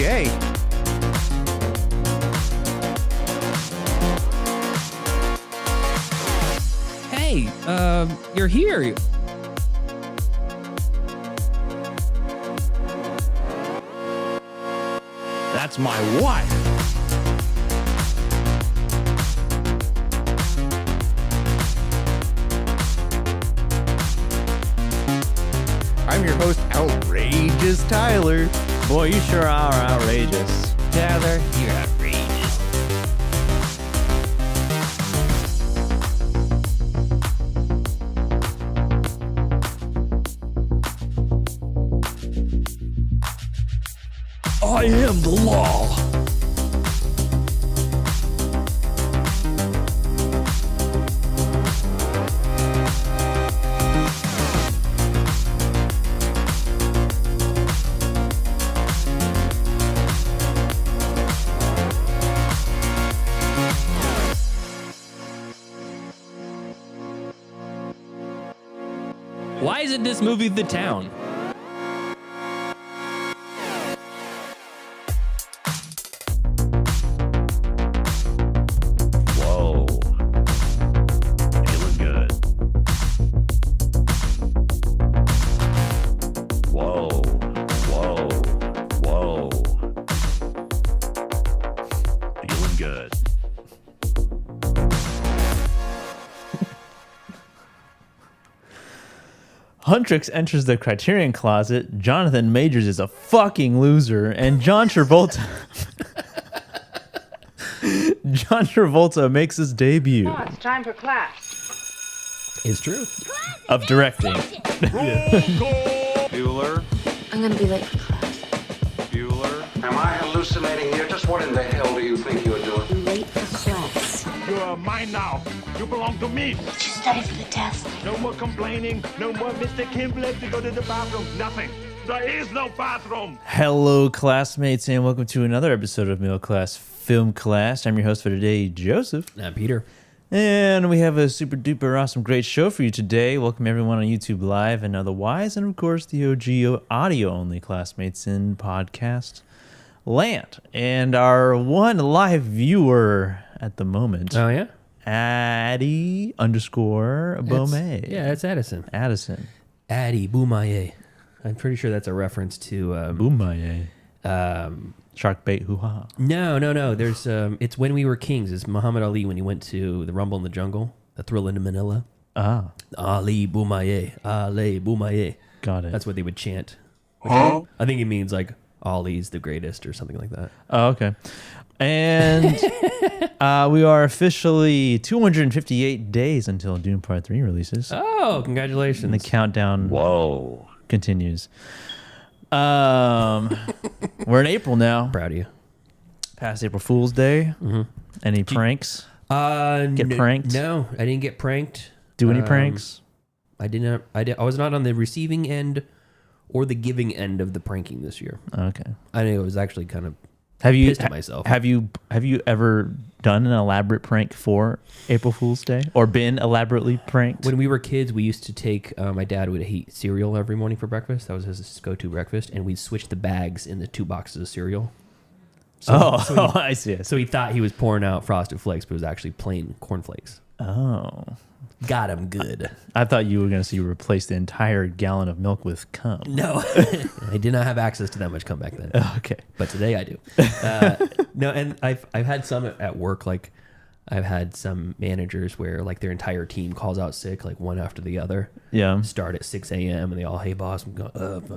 Okay. Hey, you're here. That's my wife. I'm your host, Outrageous Tyler. Boy, you sure are outrageous. Tyler, you're outrageous. I am the law. Why isn't this movie The Town? Whoa. Feeling good. Whoa. Whoa. Whoa. Feeling good. Huntrix enters the Criterion Closet. Jonathan Majors is a fucking loser, and John Travolta. John Travolta makes his debut Oh, it's time for class. It's true. of directing. Bueller, I'm gonna be late for class. Bueller. Am I hallucinating here? Just what in the hell do you think you're doing? I'm late for class. You are mine now. You belong to me. Did you study for the test? No more complaining. No more Mr. Kim left to go to the bathroom. Nothing. There is no bathroom. Hello, classmates, and welcome to another episode of Middle Class Film Class. I'm your host for today, Joseph. I'm Peter. And we have a super duper awesome great show for you today. Welcome everyone on YouTube Live and otherwise, and of course the OG audio only classmates in podcast land. And our one live viewer at the moment, Oh, yeah? Addy _Bome. It's Addison. Addison. Addy Boomaye. I'm pretty sure that's a reference to... Boomaye. Shark bait hoo-ha. No. There's it's When We Were Kings. It's Muhammad Ali when he went to the Rumble in the Jungle, the Thrill in Manila. Ah, Ali Boomaye, Ali Boomaye. got it. That's what they would chant. I think it means like Ali's the greatest or something like that. Oh, okay. And we are officially 258 days until Dune Part 3 releases. Oh, congratulations. And the countdown Whoa. continues. We're in April now. Proud of you. Past April Fool's Day. Any pranks? Get pranked? No, I didn't get pranked. Do any pranks? I didn't. I was not on the receiving end or the giving end of the pranking this year. Okay. I think it was actually kind of Have you pissed at myself. Have you ever done an elaborate prank for April Fool's Day or been elaborately pranked? When we were kids, we used to take my dad would eat cereal every morning for breakfast. That was his go-to breakfast, and we'd switch the bags in the 2 boxes of cereal. I see. So he thought he was pouring out Frosted Flakes, but it was actually plain cornflakes. Oh. Got him good. I thought you were going to say you replaced the entire gallon of milk with cum. No, I did not have access to that much cum back then. Okay. But today I do. No, and I've had some at work. Like I've had some managers where like their entire team calls out sick, like one after the other. Yeah. Start at 6 a.m. and they all, hey boss, I'm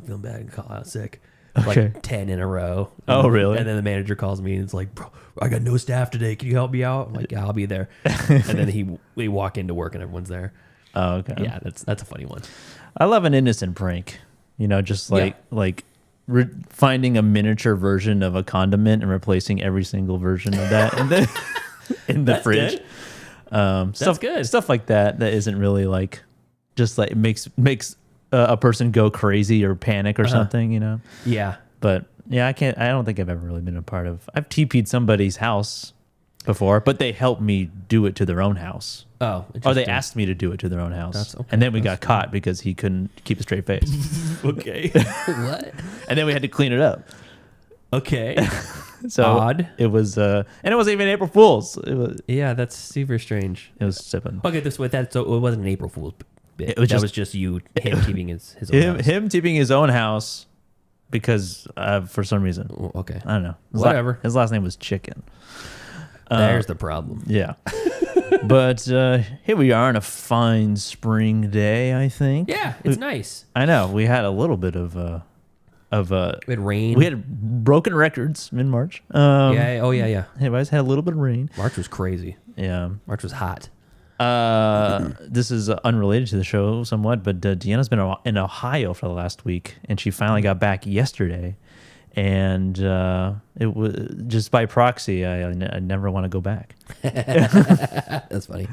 feeling bad and call out sick. Okay. Like 10 in a row. Oh, really? And then the manager calls me and it's like, bro, I got no staff today. Can you help me out? I'm like, yeah, I'll be there. And then we walk into work and everyone's there. Oh, okay. Yeah, that's a funny one. I love an innocent prank. You know, just like finding a miniature version of a condiment and replacing every single version of that in the That's fridge. good. Stuff good. Stuff like that isn't really like just like makes a person go crazy or panic or something. You know. Yeah. But yeah, I don't think I've ever really been a part of. I've TP'd somebody's house before, but they helped me do it to their own house. Oh, Or they asked me to do it to their own house. That's okay. And then we got caught because he couldn't keep a straight face. Okay. What? And then we had to clean it up. Okay. So Odd. it was, and it wasn't even April Fool's. Yeah, that's super strange. It was sipping. Okay, this way that so it wasn't an April Fool's bit. It was that just- was just you him keeping his own house. Him keeping his own house because for some reason. Well, okay. I don't know. Whatever. His last name was Chicken. There's the problem. Yeah. But here we are on a fine spring day, I think. Yeah, it's nice. I know. We had a little bit of We had rain. we had broken records in March. yeah. Oh yeah. Anyways, had a little bit of rain. March was crazy. Yeah. March was hot. This is unrelated to the show somewhat, but Deanna's been in Ohio for the last week, and she finally got back yesterday. And it was just by proxy. I never want to go back. That's funny.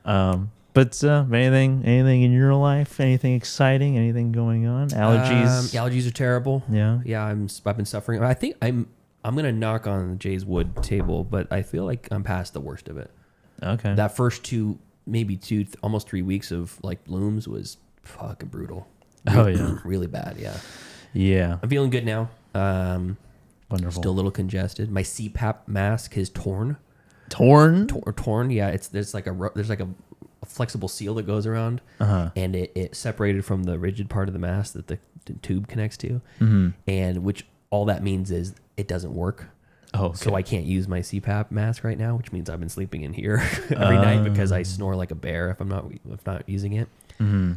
But anything in your life? Anything exciting? Anything going on? Allergies? Allergies are terrible. Yeah. Yeah. I've been suffering. I think I'm gonna knock on Jay's wood table, but I feel like I'm past the worst of it. Okay. That first almost 3 weeks of like blooms was fucking brutal. Oh, yeah. Really bad. Yeah. Yeah. I'm feeling good now. Wonderful. Still a little congested. My CPAP mask is torn. Torn? Torn. Yeah. There's like a flexible seal that goes around, and it separated from the rigid part of the mask that the tube connects to, and which all that means is it doesn't work. Oh, okay. So I can't use my CPAP mask right now, which means I've been sleeping in here every night because I snore like a bear if I'm not using it.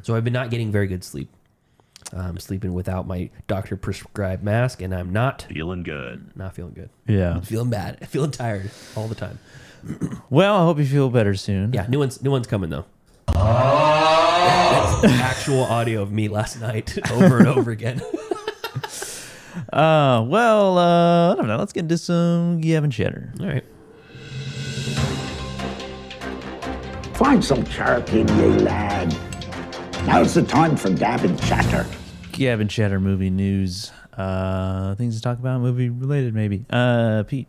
So I've been not getting very good sleep. I'm sleeping without my doctor prescribed mask, and I'm not Feeling good. feeling good. Yeah. I'm feeling bad. I'm feeling tired all the time. Well, I hope you feel better soon. Yeah, new one's coming though. That's actual audio of me last night over and over again. Well, I don't know. Let's get into some Gavin Cheddar. All right. Find some charity, ye lad. Now's the time for gab and chatter. Gavin Cheddar movie news. Things to talk about, movie related maybe. Pete.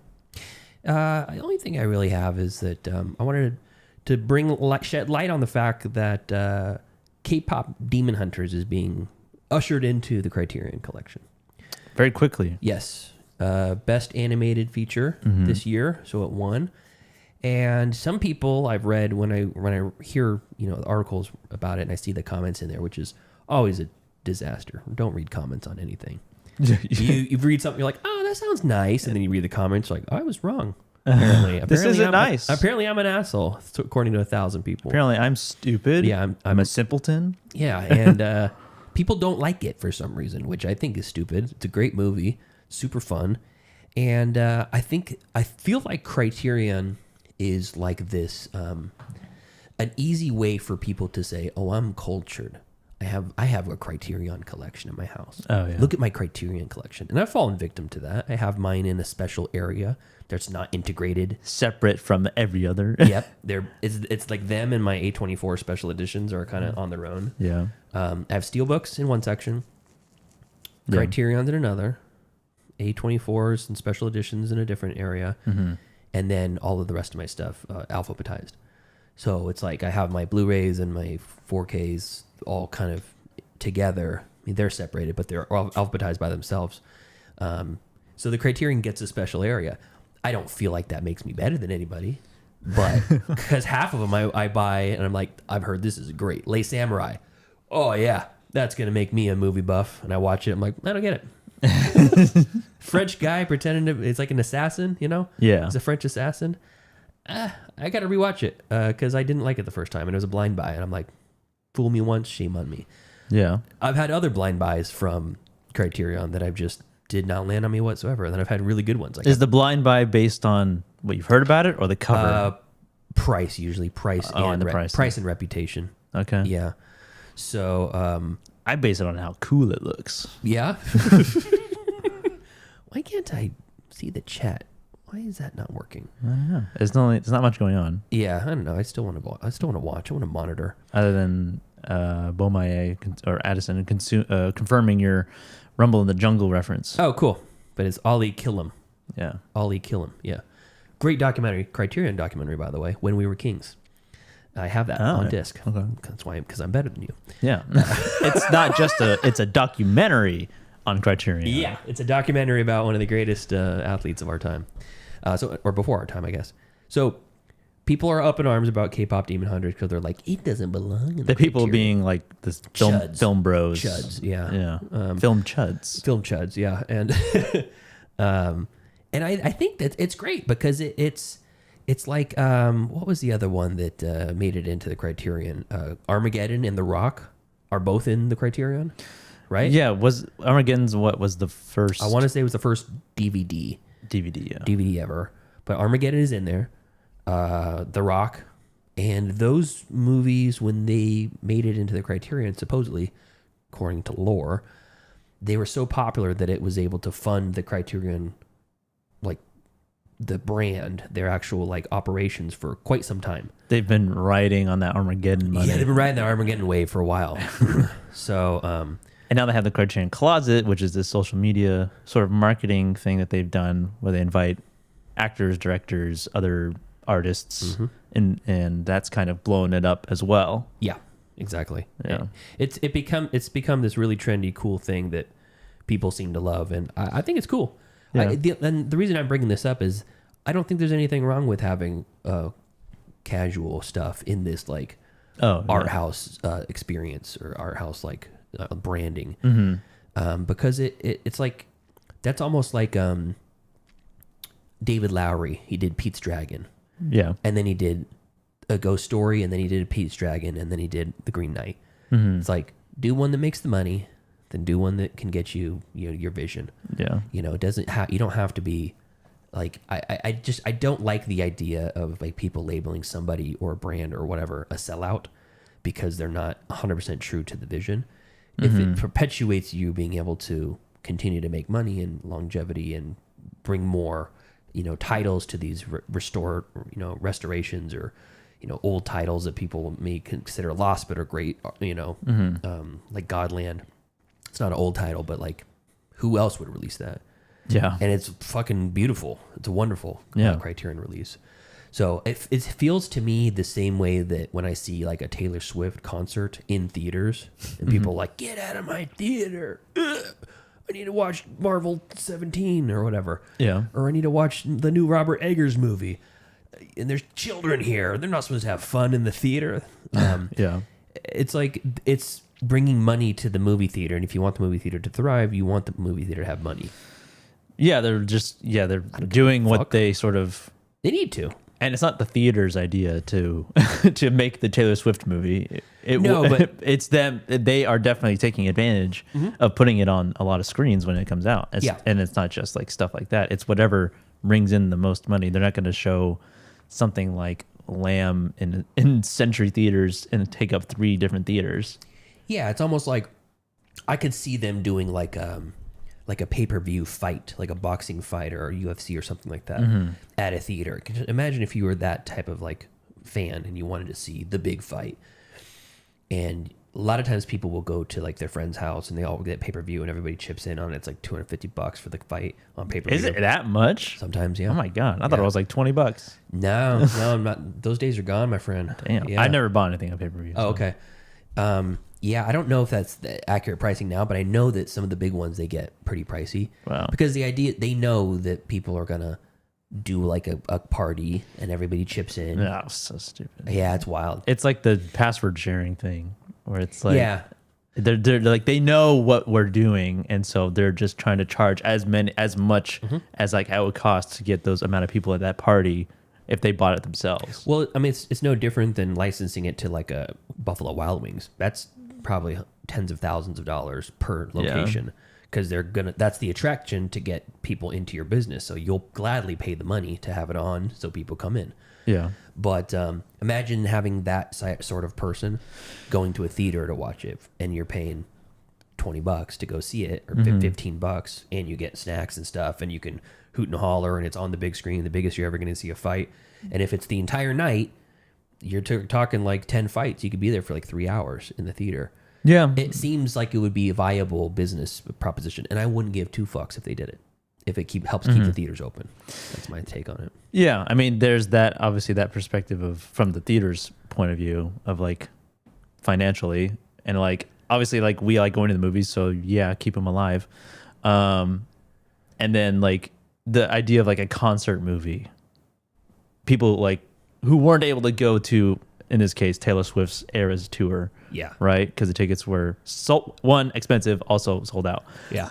The only thing I really have is that I wanted to shed light on the fact that K-pop Demon Hunters is being ushered into the Criterion Collection. Very quickly. Yes, best animated feature this year, so it won. And some people I've read when I hear articles about it and I see the comments in there, which is always a disaster. Don't read comments on anything. you read something, you're like, oh, that sounds nice, and then you read the comments, like, oh, I was wrong. Apparently, This isn't nice. Apparently, I'm an asshole, according to 1,000 people. Apparently, I'm stupid. Yeah, I'm a simpleton. Yeah, and people don't like it for some reason, which I think is stupid. It's a great movie, super fun, and I feel like Criterion is like this, an easy way for people to say, "Oh, I'm cultured. I have a Criterion collection in my house. Oh, yeah. Look at my Criterion collection," and I've fallen victim to that. I have mine in a special area that's not integrated. Separate from every other. Yep, it's like them and my A24 special editions are kind of on their own. Yeah. I have Steelbooks in one section, Yeah. Criterion's in another, A24s and special editions in a different area, and then all of the rest of my stuff alphabetized. So it's like I have my Blu-rays and my 4Ks all kind of together. I mean, they're separated, but they're all alphabetized by themselves. So the Criterion gets a special area. I don't feel like that makes me better than anybody, but because half of them I buy and I'm like, I've heard this is great. Lay Samurai. Oh yeah, that's gonna make me a movie buff. And I watch it. I'm like, I don't get it. French guy pretending to, it's like an assassin, Yeah. He's a French assassin. I got to rewatch it because I didn't like it the first time and it was a blind buy. And I'm like, fool me once, shame on me. Yeah. I've had other blind buys from Criterion that I've just did not land on me whatsoever. And then I've had really good ones. Like Is the blind buy based on what you've heard about it or the cover? price, usually price and the price. price and reputation. Okay. Yeah. So, I base it on how cool it looks. yeah. Why can't I see the chat? Why is that not working? I don't know. It's not much going on Yeah, I don't know. I still want to watch. I want to monitor. other than Beaumaye or Addison confirming your Rumble in the Jungle reference. Oh, cool. But it's Ollie Kill 'Em. Yeah. Ollie Kill 'Em. Yeah. Great documentary. Criterion documentary, by the way. When We Were Kings. I have that on right. disc. Okay. That's why, because I'm better than you. Yeah. It's not just it's a documentary on Criterion. Yeah, it's a documentary about one of the greatest athletes of our time, or before our time, I guess. So people are up in arms about K-pop Demon Hunters because they're like, it doesn't belong in The people Criterion. being like this film bros. Chuds, yeah. Yeah. Film chuds. Film chuds, yeah. And I think that it's great because it's like what was the other one that made it into the Criterion? Armageddon and The Rock are both in the Criterion, right? Yeah, was Armageddon's what was the first I want to say it was the first DVD ever, but Armageddon is in there. The Rock, and those movies, when they made it into the Criterion, supposedly, according to lore, they were so popular that it was able to fund the Criterion, like the brand, their actual like operations for quite some time. They've been riding on that Armageddon money. Yeah, they've been riding the Armageddon wave for a while. So, And now they have the Criterion Closet, which is this social media sort of marketing thing that they've done where they invite actors, directors, other artists, and that's kind of blown it up as well. yeah, exactly. Yeah. It's become this really trendy, cool thing that people seem to love, and I think it's cool. Yeah. And the reason I'm bringing this up is I don't think there's anything wrong with having casual stuff in this like art house experience or art house like branding, because it's like that's almost like David Lowery. He did Pete's Dragon, and then he did a Ghost Story, and then he did Pete's Dragon, and then he did The Green Knight. It's like, do one that makes the money, then do one that can get you your vision. Yeah. It doesn't you don't have to be like I don't like the idea of like people labeling somebody or a brand or whatever a sellout because they're not 100% true to the vision. If it perpetuates you being able to continue to make money and longevity and bring more titles to these restorations or old titles that people may consider lost but are great, like Godland. It's not an old title, but like who else would release that? Yeah. And it's fucking beautiful. It's a wonderful Criterion release. So it feels to me the same way that when I see like a Taylor Swift concert in theaters and people are like, get out of my theater. Ugh, I need to watch Marvel 17 or whatever. Yeah. Or I need to watch the new Robert Eggers movie. And there's children here. They're not supposed to have fun in the theater. Yeah. It's like it's bringing money to the movie theater. And if you want the movie theater to thrive, you want the movie theater to have money. Yeah, they're doing what they sort of They need to. And it's not the theater's idea to to make the Taylor Swift movie. But It's them. They are definitely taking advantage of putting it on a lot of screens when it comes out. And it's not just like stuff like that. It's whatever brings in the most money. They're not going to show something like Lamb in Century Theaters and take up 3 different theaters. Yeah, it's almost like I could see them doing like a pay-per-view fight, like a boxing fight or a UFC or something like that at a theater. Imagine if you were that type of like fan and you wanted to see the big fight. And a lot of times people will go to like their friend's house and they all get pay-per-view and everybody chips in on it. It's like $250 for the fight on pay-per-view. Is it that much? Sometimes, yeah. Oh my God. I thought it was like $20. No, I'm not. Those days are gone, my friend. Damn. Yeah. I never bought anything on pay-per-view. Oh, okay. Yeah, I don't know if that's the accurate pricing now, but I know that some of the big ones, they get pretty pricey. Wow. Because the idea, they know that people are going to do like a party and everybody chips in. Yeah, so stupid. Yeah, it's wild. It's like the password sharing thing where it's like, Yeah. they're like, they know what we're doing. And so they're just trying to charge as much as like how it would cost to get those amount of people at that party if they bought it themselves. Well, I mean, it's no different than licensing it to like a Buffalo Wild Wings. That's probably tens of thousands of dollars per location because that's the attraction to get people into your business. So you'll gladly pay the money to have it on so people come in. Yeah. But imagine having that sort of person going to a theater to watch it and you're paying $20 to go see it or $15 and you get snacks and stuff and you can hoot and holler and it's on the big screen, the biggest you're ever going to see a fight. And if it's the entire night, you're talking like 10 fights. You could be there for like 3 hours in the theater. Yeah. It seems like it would be a viable business proposition. And I wouldn't give 2 fucks if they did it. If it helps keep the theaters open. That's my take on it. Yeah. I mean, there's that, obviously that perspective of, from the theater's point of view of like financially, and like obviously like we like going to the movies, so yeah, keep them alive. And then like the idea of like a concert movie, people like who weren't able to go to, in this case, Taylor Swift's Eras tour. Yeah. Right, because the tickets were expensive, also sold out. Yeah.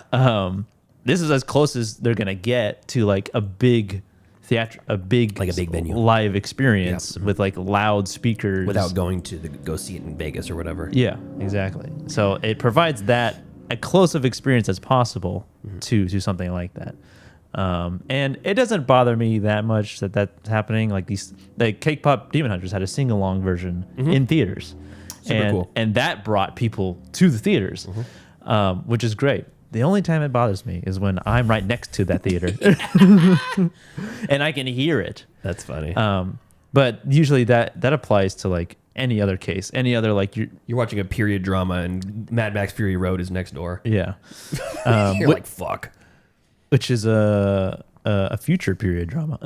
This is as close as they're gonna get to like a big venue live experience with like loud speakers Without going to go see it in Vegas or whatever. Yeah, exactly. So it provides that a close of experience as possible to something like that. And it doesn't bother me that much that that's happening. Like Cake Pop Demon Hunters had a sing along version in theaters. Super cool. And that brought people to the theaters, which is great. The only time it bothers me is when I'm right next to that theater and I can hear it. That's funny. But usually that applies to like any other case, any other like You're watching a period drama and Mad Max Fury Road is next door. yeah, You're like, fuck. which is a future period drama.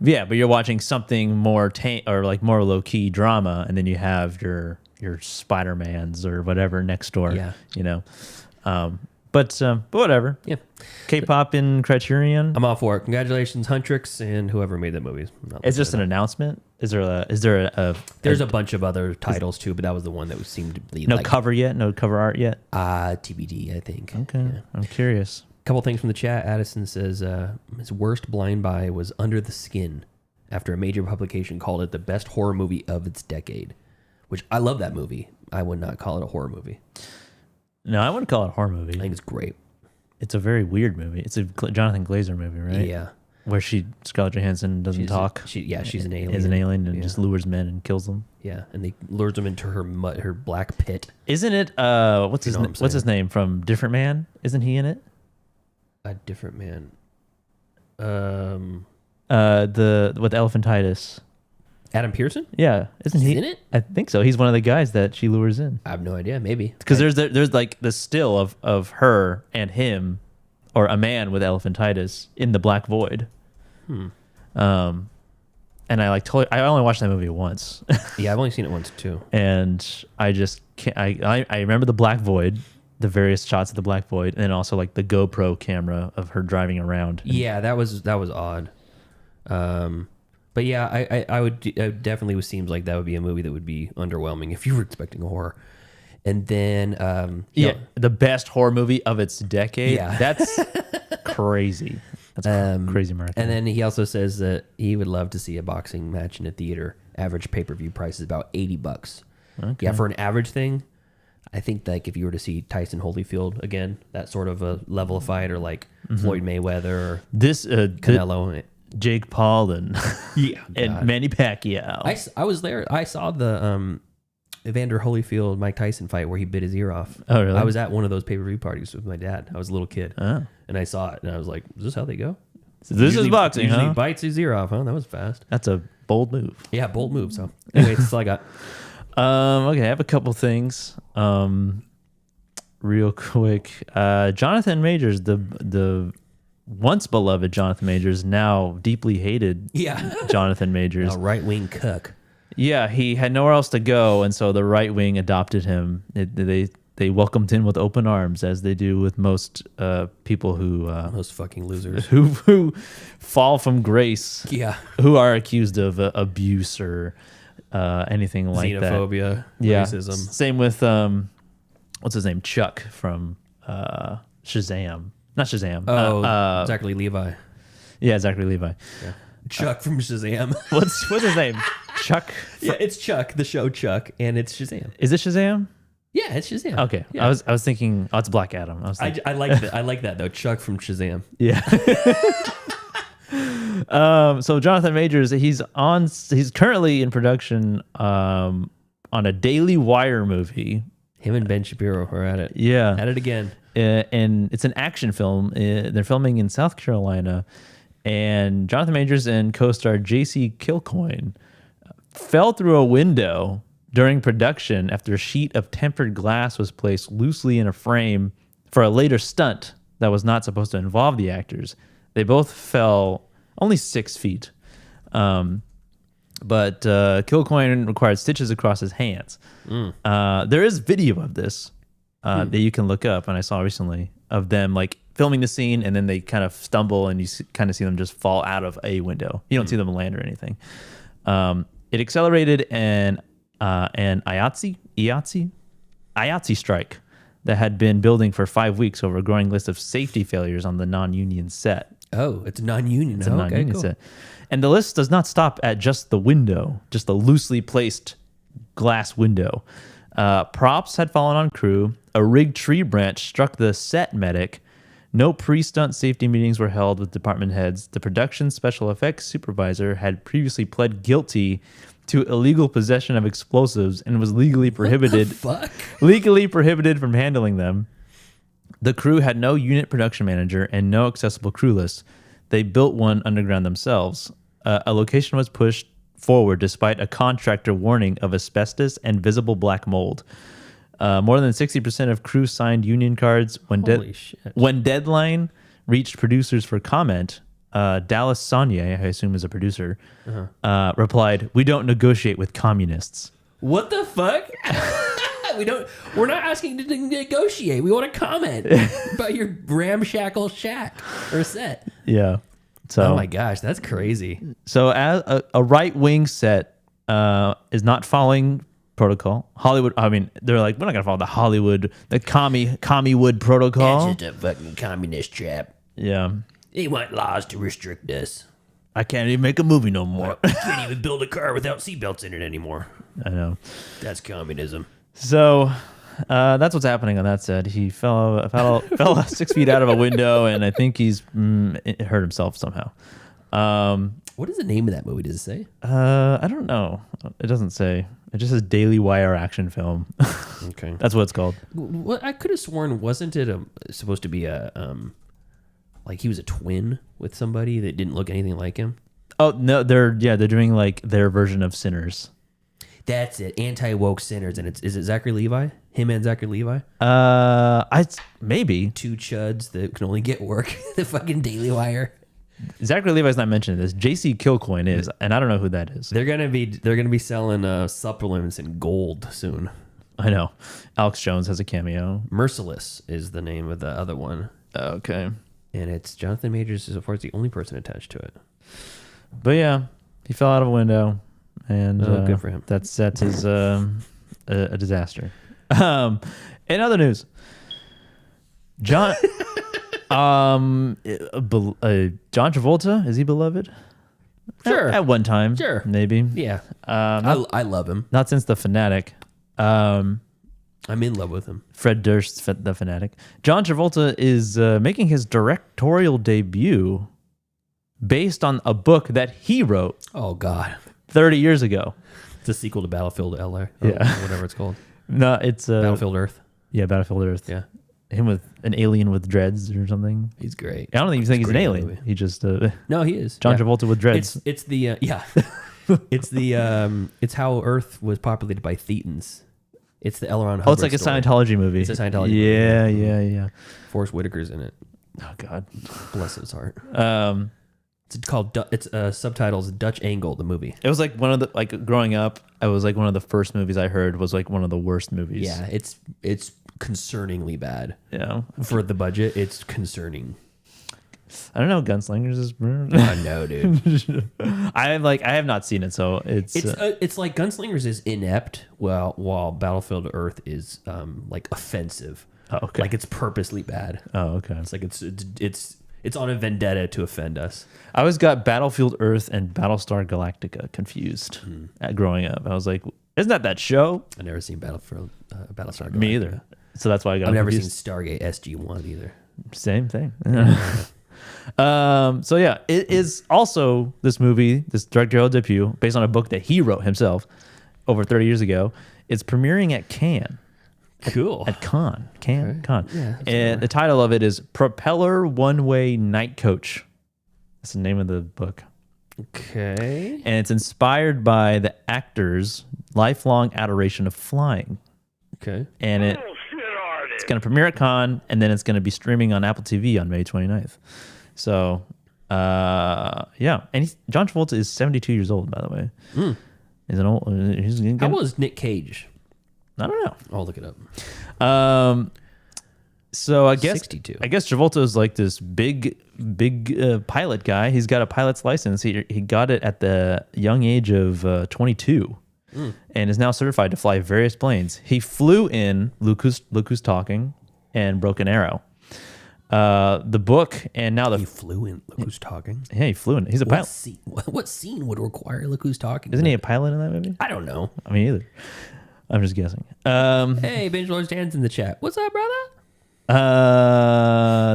Yeah, but you're watching something more or like more low key drama, and then you have your Spider-Mans or whatever next door. Yeah. You know. But whatever. Yeah. K-pop in Criterion. I'm all for it. Congratulations, Huntrix and whoever made that movie. It's just an announcement. Is there a There's a bunch of other titles too, but that was the one that seemed to be no like, cover yet? No cover art yet? TBD, I think. Okay. Yeah. I'm curious. Couple things from the chat. Addison says his worst blind buy was Under the Skin after a major publication called it the best horror movie of its decade, which I love that movie. I would not call it a horror movie. No, I wouldn't call it a horror movie. I think it's great. It's a very weird movie. It's a Jonathan Glazer movie, right? Yeah. Where Scarlett Johansson doesn't talk. She's an alien. Is an alien and Yeah. just lures men and kills them. Yeah, and they lures them into her black pit. Isn't it? What's his name from Different Man? Isn't he in it? A different man. With elephantitis. Adam Pearson? Yeah, isn't he He's in it? I think so. He's one of the guys that she lures in. I have no idea. Maybe Because there's like the still of her and him, or a man with elephantitis in the Black Void. And I I only watched that movie once, Yeah, I've only seen it once too. and I just can't. I remember the Black Void, the various shots of the Black Void, and then also like the GoPro camera of her driving around. Yeah, that was odd. But yeah, I would definitely seems like that would be a movie that would be underwhelming if you were expecting a horror. And then The best horror movie of its decade. Yeah. That's crazy. That's crazy, Mark. And then he also says that he would love to see a boxing match in a theater. Average pay-per-view price is about $80. Okay. Yeah, for an average thing, I think like if you were to see Tyson Holyfield again, that sort of a level of fight, or like Floyd Mayweather or This Canelo. Jake Paul and God. Manny Pacquiao. I was there. I saw the Evander Holyfield Mike Tyson fight where he bit his ear off. Oh, really? I was at one of those pay-per-view parties with my dad. I was a little kid. Oh. And I saw it and I was like, is this how they go? So this is boxing, usually huh? bites his ear off, huh? That was fast. That's a bold move. Yeah, bold move. So anyway, that's all I got. Okay, I have a couple things. Real quick. Jonathan Majors, the once beloved Jonathan Majors, now deeply hated Yeah. Jonathan Majors. A right-wing cook. Yeah, he had nowhere else to go, and so the right wing adopted him. They welcomed him with open arms, as they do with most people who Those fucking losers. who fall from grace, Yeah. who are accused of abuse or anything like Xenophobia, that. Yeah, racism. same with what's his name, Chuck from Shazam. Not Shazam. Oh, Zachary Levi. Yeah, Zachary Levi. Yeah. Chuck from Shazam. What's his name? Chuck. Yeah, it's Chuck, the show Chuck, and it's Shazam. Is it Shazam? Yeah, it's Shazam. Okay, Yeah. I was thinking, it's Black Adam. I was thinking, I like that. I like that though. Chuck from Shazam. yeah. So Jonathan Majors, he's currently in production on a Daily Wire movie. Him and Ben Shapiro are at it. Yeah. At it again. And it's an action film. They're filming in South Carolina, and Jonathan Majors and co-star J.C. Kilcoyne fell through a window during production after a sheet of tempered glass was placed loosely in a frame for a later stunt that was not supposed to involve the actors. They both fell only 6 feet. But Kilcoyne required stitches across his hands. There is video of this that you can look up, and I saw recently of them like filming the scene, and then they kind of stumble, and you kind of see them just fall out of a window. You don't see them land or anything. It accelerated an IATSE strike that had been building for 5 weeks over a growing list of safety failures on the non-union set. Oh, it's non-union. It's a non-union set. And the list does not stop at just the window, just the loosely placed glass window. Props had fallen on crew. A rigged tree branch struck the set medic. No pre-stunt safety meetings were held with department heads. The production special effects supervisor had previously pled guilty to illegal possession of explosives and was legally prohibited from handling them. The crew had no unit production manager and no accessible crew list. They built one underground themselves. A location was pushed forward despite a contractor warning of asbestos and visible black mold. More than 60% of crew signed union cards. When deadline reached producers for comment, Dallas Saunier, I assume is a producer, replied, "We don't negotiate with communists." What the fuck? We're not asking to negotiate. We want to comment about your ramshackle shack or set. Yeah. So, oh my gosh, that's crazy. So as a right wing set is not following protocol. Hollywood, I mean, they're like, we're not gonna follow the Hollywood, the commie-wood protocol. That's just a fucking communist trap. Yeah. They want laws to restrict us. I can't even make a movie no more. I can't even build a car without seatbelts in it anymore. I know. That's communism. So that's what's happening on that set. He fell 6 feet out of a window, and I think he's hurt himself somehow. What is the name of that movie? Does it say? I don't know. It doesn't say. It just says Daily Wire action film. Okay. That's what it's called. Well, I could have sworn, wasn't it supposed to be a like he was a twin with somebody that didn't look anything like him? Oh no, they're doing like their version of Sinners. That's it. Anti-woke Sinners, and is it Zachary Levi? Him and Zachary Levi? Maybe two chuds that can only get work. The fucking Daily Wire. Zachary Levi's not mentioned in this. JC Kilcoyne is, and I don't know who that is. They're gonna be selling supplements in gold soon. I know. Alex Jones has a cameo. Merciless is the name of the other one. Okay. And it's Jonathan Majors is, of course, the only person attached to it. But yeah, he fell out of a window, and good for him. That set is a disaster. In other news, John Travolta, is he beloved? Sure. At one time. Sure. Maybe. Yeah. I love him. Not since The Fanatic. I'm in love with him. Fred Durst, The Fanatic. John Travolta is making his directorial debut based on a book that he wrote. Oh, God. 30 years ago. It's a sequel to Battlefield LA. Yeah. Whatever it's called. No, it's Battlefield Earth. Yeah, Battlefield Earth. Yeah. Him with an alien with dreads or something. He's great. I don't think you think he's an great alien. movie. He just No, he is. John Travolta with dreads. It's the yeah. It's how Earth was populated by Thetans. It's the L. Ron Hubbard. Oh, it's like a story. Scientology movie. It's a Scientology movie. Yeah. Yeah. Forrest Whitaker's in it. Oh God, bless his heart. It's called. It's subtitles Dutch Angle. The movie. It was like one of the growing up. It was like one of the first movies I heard was like one of the worst movies. Yeah, it's concerningly bad. Yeah, for the budget, it's concerning. I don't know. Gunslingers is. I know, dude. I have not seen it, so it's like Gunslingers is inept, while Battlefield Earth is like offensive. Oh, okay. Like it's purposely bad. Oh, okay. It's like it's on a vendetta to offend us. I always got Battlefield Earth and Battlestar Galactica confused growing up. I was like, isn't that show? I've never seen Battlestar Galactica. Me either. So that's why I got. I've never confused. seen Stargate SG-1 either. Same thing. So yeah, it is also this movie, this directorial debut, based on a book that he wrote himself over 30 years ago. It's premiering at Cannes. Cool. At Cannes. Okay. Yeah, and the title of it is Propeller One-Way Night Coach. That's the name of the book. Okay. And it's inspired by the actor's lifelong adoration of flying. Okay. And it's going to premiere at Cannes, and then it's going to be streaming on Apple TV on May 29th. So Yeah, and John Travolta is 72 years old, by the way. He's an old. How was Nick Cage? I don't know. I'll look it up. So I guess 62. I guess Travolta is like this big pilot guy. He's got a pilot's license. He got it at the young age of 22, and is now certified to fly various planes. He flew in Look Who's Talking and Broken Arrow. The book and now He flew in. Look Who's Talking. yeah, he flew in. He's a pilot. What scene would require Look Who's Talking? Isn't he a pilot in that movie? I don't know. I mean, either. I'm just guessing. Hey, Binge Lord's Dan's in the chat. What's up, brother?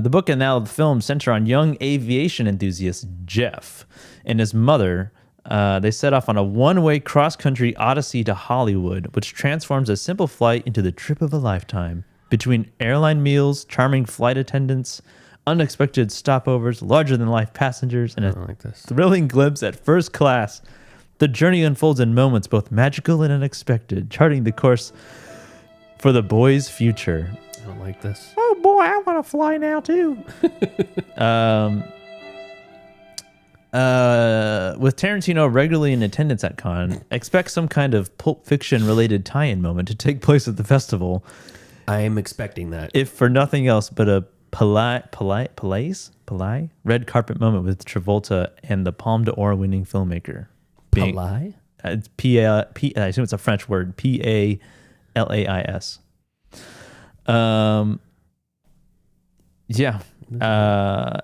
The book and now the film center on young aviation enthusiast Jeff and his mother. They set off on a one-way cross-country odyssey to Hollywood, which transforms a simple flight into the trip of a lifetime. Between airline meals, charming flight attendants, unexpected stopovers, larger-than-life passengers, and a like this. thrilling glimpse at first class, the journey unfolds in moments both magical and unexpected, charting the course for the boy's future. I don't like this. Oh boy, I want to fly now too. With Tarantino regularly in attendance at Cannes, expect some kind of Pulp Fiction related tie-in moment to take place at the festival. I am expecting that. If for nothing else but a polite red carpet moment with Travolta and the Palme d'Or winning filmmaker. Palais? It's I assume it's a French word. Palais. Yeah.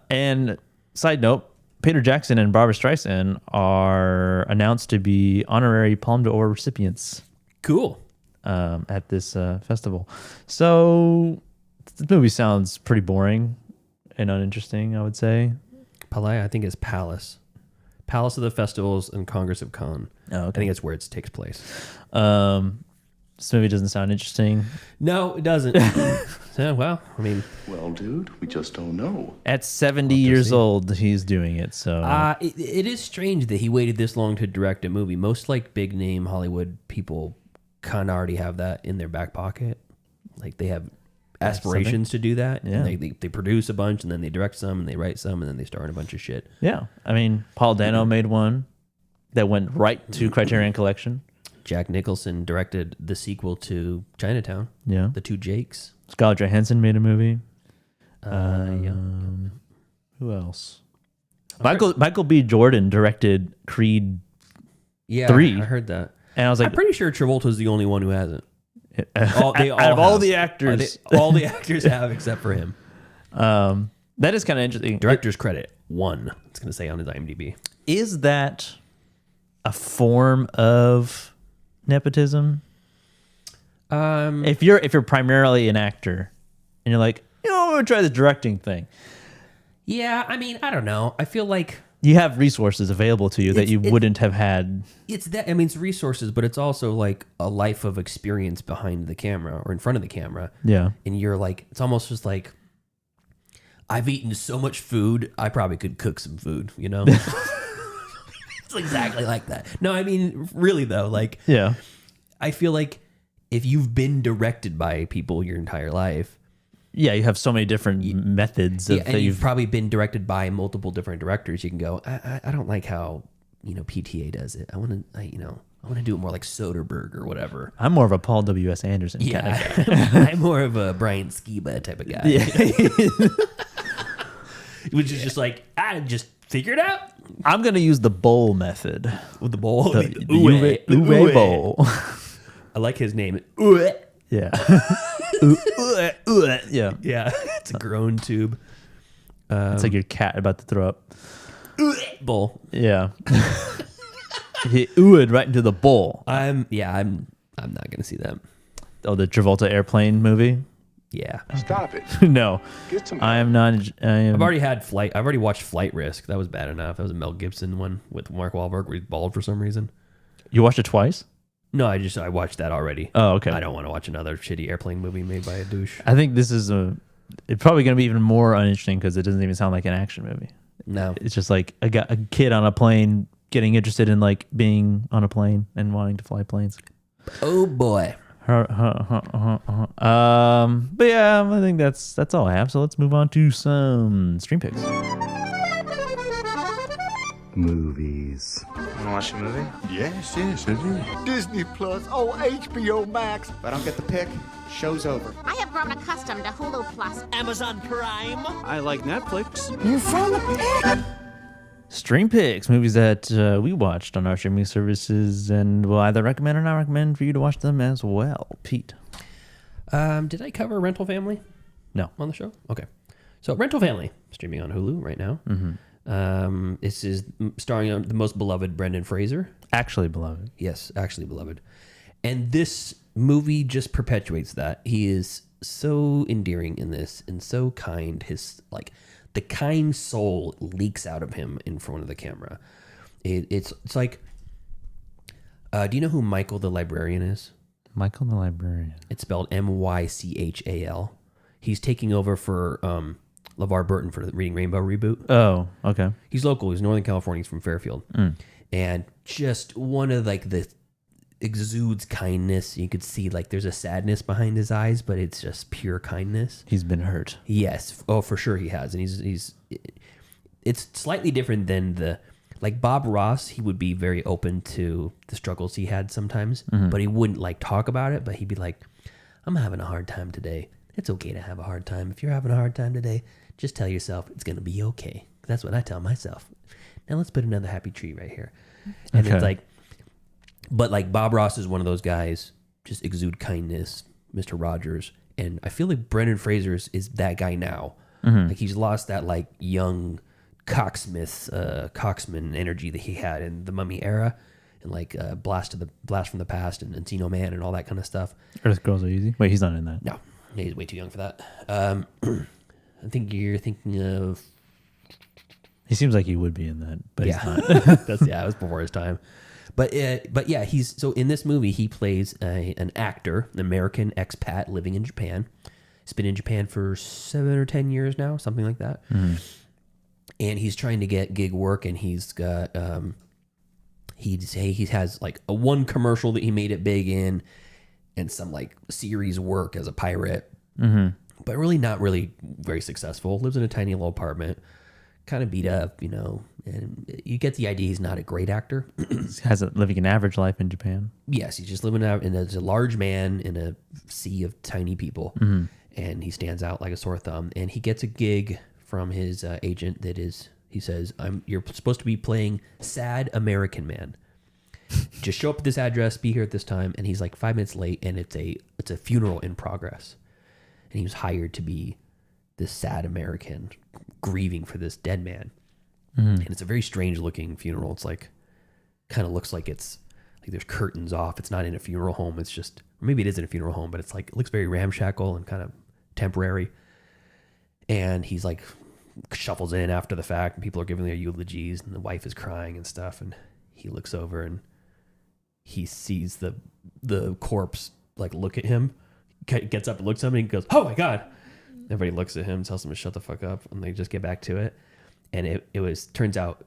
And side note, Peter Jackson and Barbra Streisand are announced to be honorary Palme d'Or recipients. Cool. At this festival. So the movie sounds pretty boring and uninteresting, I would say. Palais, I think, is Palace. Palace of the Festivals and Congress of Cannes. Oh, okay. I think it's where it takes place. This movie doesn't sound interesting. No, it doesn't. So, well, I mean... Well, dude, we just don't know. At 70 years old, he's doing it, so... It is strange that he waited this long to direct a movie. Most, like, big-name Hollywood people kind of already have that in their back pocket. Like, they have aspirations to do that. Yeah. And they produce a bunch, and then they direct some, and they write some, and then they star in a bunch of shit. Yeah. I mean, Paul Dano made one that went right to Criterion Collection. Jack Nicholson directed the sequel to Chinatown. Yeah. The Two Jakes. Scarlett Johansson made a movie. Yeah. Who else? Michael B. Jordan directed Creed Yeah, 3. I heard that. And I was like, I'm pretty sure Travolta's the only one who hasn't. out of all the actors. all the actors have except for him. That is kind of interesting. Director's credit 1. It's going to say on his IMDb. Is that a form of nepotism? If you're primarily an actor and you're like, I'm gonna try the directing thing. Yeah, I mean, I don't know. I feel like You have resources available to you that you wouldn't have had. it's that. I mean, it's resources, but it's also like a life of experience behind the camera or in front of the camera. Yeah. And you're like, it's almost just like, I've eaten so much food, I probably could cook some food, you know? It's exactly like that. No, I mean, really though, like, Yeah. I feel like if you've been directed by people your entire life, Yeah, you have so many different methods of, and that you've probably been directed by multiple different directors, you can go, I don't like how, PTA does it. I want to do it more like Soderbergh or whatever. I'm more of a Paul W.S. Anderson kind of guy. I'm more of a Brian Skiba type of guy. Yeah. Which is just like, just figure it out. I'm going to use the bowl method. With the bowl. The Uwe bowl. I like his name. Yeah. Yeah. Yeah. It's a groan tube. It's like your cat about to throw up. Bowl. Yeah. He oohed right into the bowl. I'm not gonna see that. Oh, the Travolta airplane movie? Yeah. Stop it. No. Get some I am not. I've already watched Flight Risk. That was bad enough. That was a Mel Gibson one with Mark Wahlberg where he's bald for some reason. You watched it twice? No, I watched that already. Oh, okay. I don't want to watch another shitty airplane movie made by a douche. I think this is it's probably going to be even more uninteresting because it doesn't even sound like an action movie. No. It's just like a kid on a plane getting interested in like being on a plane and wanting to fly planes. Oh boy. But yeah, I think that's all I have. So let's move on to some stream picks. Movies. Wanna watch a movie? Yes, I do. Disney Plus. Oh, HBO Max. If I don't get the pick, show's over. I have grown accustomed to Hulu Plus. Amazon Prime. I like Netflix. You found the pig. Stream picks, movies that we watched on our streaming services and will either recommend or not recommend for you to watch them as well. Pete. Did I cover Rental Family? No. On the show? Okay. So Rental Family, streaming on Hulu right now. This is starring the most beloved Brendan Fraser. Actually beloved. Yes, actually beloved. And this movie just perpetuates that. He is so endearing in this and so kind. His the kind soul leaks out of him in front of the camera. It's like, do you know who Michael the Librarian is? Michael the Librarian. It's spelled Mychal. He's taking over for LeVar Burton for the Reading Rainbow reboot. Oh, okay. He's local. He's Northern California. He's from Fairfield. And just one of the exudes kindness. You could see there's a sadness behind his eyes, but it's just pure kindness. He's been hurt. Yes. Oh, for sure he has. And it's slightly different than Bob Ross. He would be very open to the struggles he had sometimes, but he wouldn't talk about it, but he'd be like, I'm having a hard time today. It's okay to have a hard time. If you're having a hard time today, just tell yourself it's going to be okay. That's what I tell myself. Now let's put another happy tree right here. And it's but Bob Ross is one of those guys, just exude kindness, Mr. Rogers. And I feel like Brendan Fraser is that guy now. He's lost that young Coxman energy that he had in the Mummy era and Blast from the Past and Encino Man and all that kind of stuff. Earth Girls Are Easy? Wait, he's not in that. No, he's way too young for that. I think you're thinking of... He seems like he would be in that, but he's not. It was before his time. But yeah, so in this movie he plays an actor, an American expat living in Japan. He's been in Japan for 7 or 10 years now, something like that. And he's trying to get gig work, and he's got he has a one commercial that he made it big in, and some series work as a pirate, but really not really very successful. Lives in a tiny little apartment. Kind of beat up, and you get the idea he's not a great actor. Living an average life in Japan. Yes, he's just living out, and as a large man in a sea of tiny people, and he stands out like a sore thumb. And he gets a gig from his agent that is, he says, you're supposed to be playing sad American man. Just show up at this address, be here at this time. And he's 5 minutes late, and it's a funeral in progress. And he was hired to be this sad American grieving for this dead man. And it's a very strange looking funeral. It's kind of looks like it's there's curtains off. It's not in a funeral home. It's just, or maybe it is in a funeral home, but it's it looks very ramshackle and kind of temporary. And he's shuffles in after the fact, and people are giving their eulogies, and the wife is crying and stuff. And he looks over and he sees the corpse look at him, gets up and looks at him, and he goes, "Oh my God." Everybody looks at him, tells him to shut the fuck up, and they just get back to it. And turns out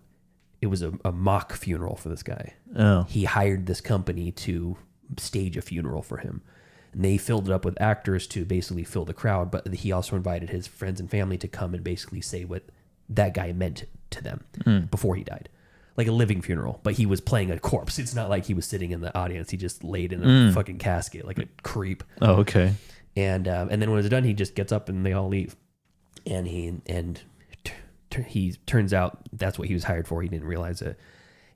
it was a mock funeral for this guy. Oh. He hired this company to stage a funeral for him. And they filled it up with actors to basically fill the crowd, but he also invited his friends and family to come and basically say what that guy meant to them before he died. Like a living funeral, but he was playing a corpse. It's not like he was sitting in the audience. He just laid in a fucking casket like a creep. Oh, okay. And then when it's done, he just gets up and they all leave. And he turns out that's what he was hired for. He didn't realize it.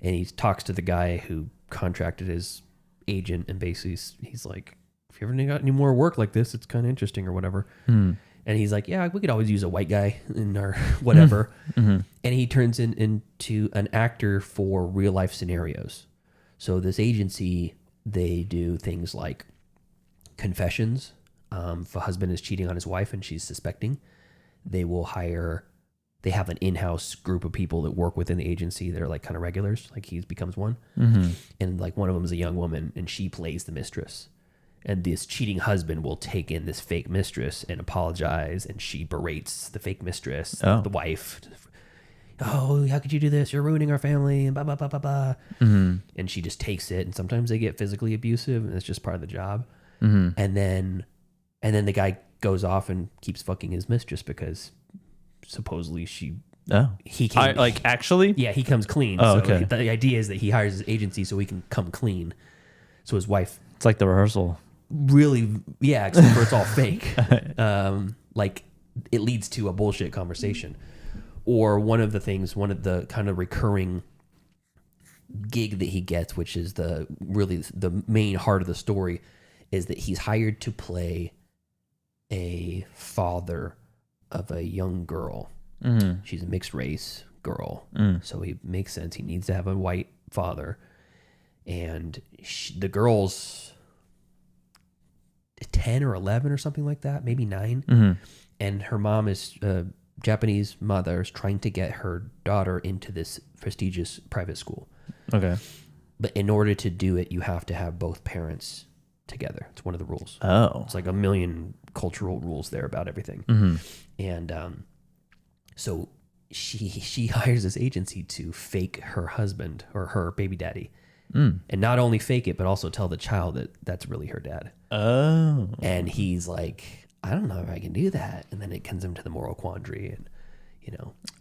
And he talks to the guy who contracted his agent, and basically he's like, "If you ever got any more work like this, it's kind of interesting or whatever." And he's like, "Yeah, we could always use a white guy in our whatever." And he turns into an actor for real life scenarios. So this agency, they do things like confessions. If a husband is cheating on his wife and she's suspecting, they have an in-house group of people that work within the agency that are kind of regulars. He becomes one. And one of them is a young woman, and she plays the mistress. And this cheating husband will take in this fake mistress and apologize, and she berates the fake mistress, the wife. "Oh, how could you do this? You're ruining our family," and blah, blah, blah, blah, blah. And she just takes it, and sometimes they get physically abusive, and it's just part of the job. And then the guy goes off and keeps fucking his mistress because supposedly she Oh. He came, actually? Yeah, he comes clean. Oh, so okay. the idea is that he hires his agency so he can come clean. So his wife It's like the rehearsal. really, yeah, except for it's all fake. Like it leads to a bullshit conversation. Or one of the kind of recurring gig that he gets, which is the main heart of the story, is that he's hired to play a father of a young girl. Mm-hmm. She's a mixed race girl. So it makes sense. He needs to have a white father. And the girl's 10 or 11 or something like that, maybe 9. Mm-hmm. And her mom is Japanese mother is trying to get her daughter into this prestigious private school. Okay. But in order to do it, you have to have both parents together. It's one of the rules. Oh. It's like a million cultural rules there about everything. Mm-hmm. And so she hires this agency to fake her husband or her baby daddy. And not only fake it, but also tell the child that that's really her dad. Oh. And he's like, I don't know if I can do that. And then it comes him to the moral quandary. And,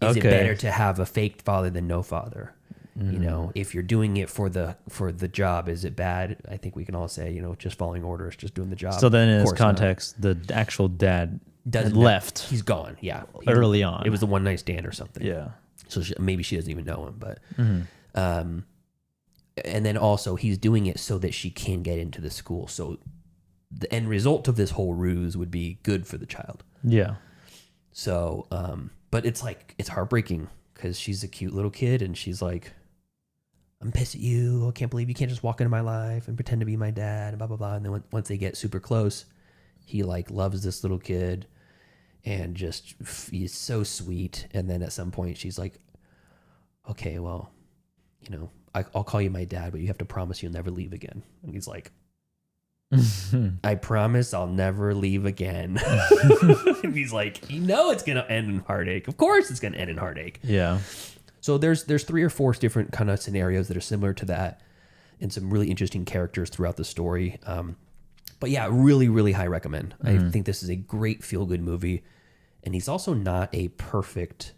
is it better to have a fake father than no father? If you're doing it for the job, is it bad? I think we can all say, just following orders, just doing the job. So then in Of this course context, the actual dad had left. He's gone. Yeah. Early on. It was the one night stand or something. Yeah. So maybe she doesn't even know him, but, and then also he's doing it so that she can get into the school. So the end result of this whole ruse would be good for the child. Yeah. So, but it's heartbreaking because she's a cute little kid and she's like, I'm pissed at you. I can't believe you can't just walk into my life and pretend to be my dad and blah, blah, blah. And then once they get super close, he loves this little kid and just he's so sweet. And then at some point she's like, okay, well, I'll call you my dad, but you have to promise you'll never leave again. And he's like, I promise I'll never leave again. And he's like, it's going to end in heartache. Of course it's going to end in heartache. Yeah. So there's 3 or 4 different kind of scenarios that are similar to that and some really interesting characters throughout the story. But yeah, really, really high recommend. I think this is a great feel-good movie. And he's also not a perfect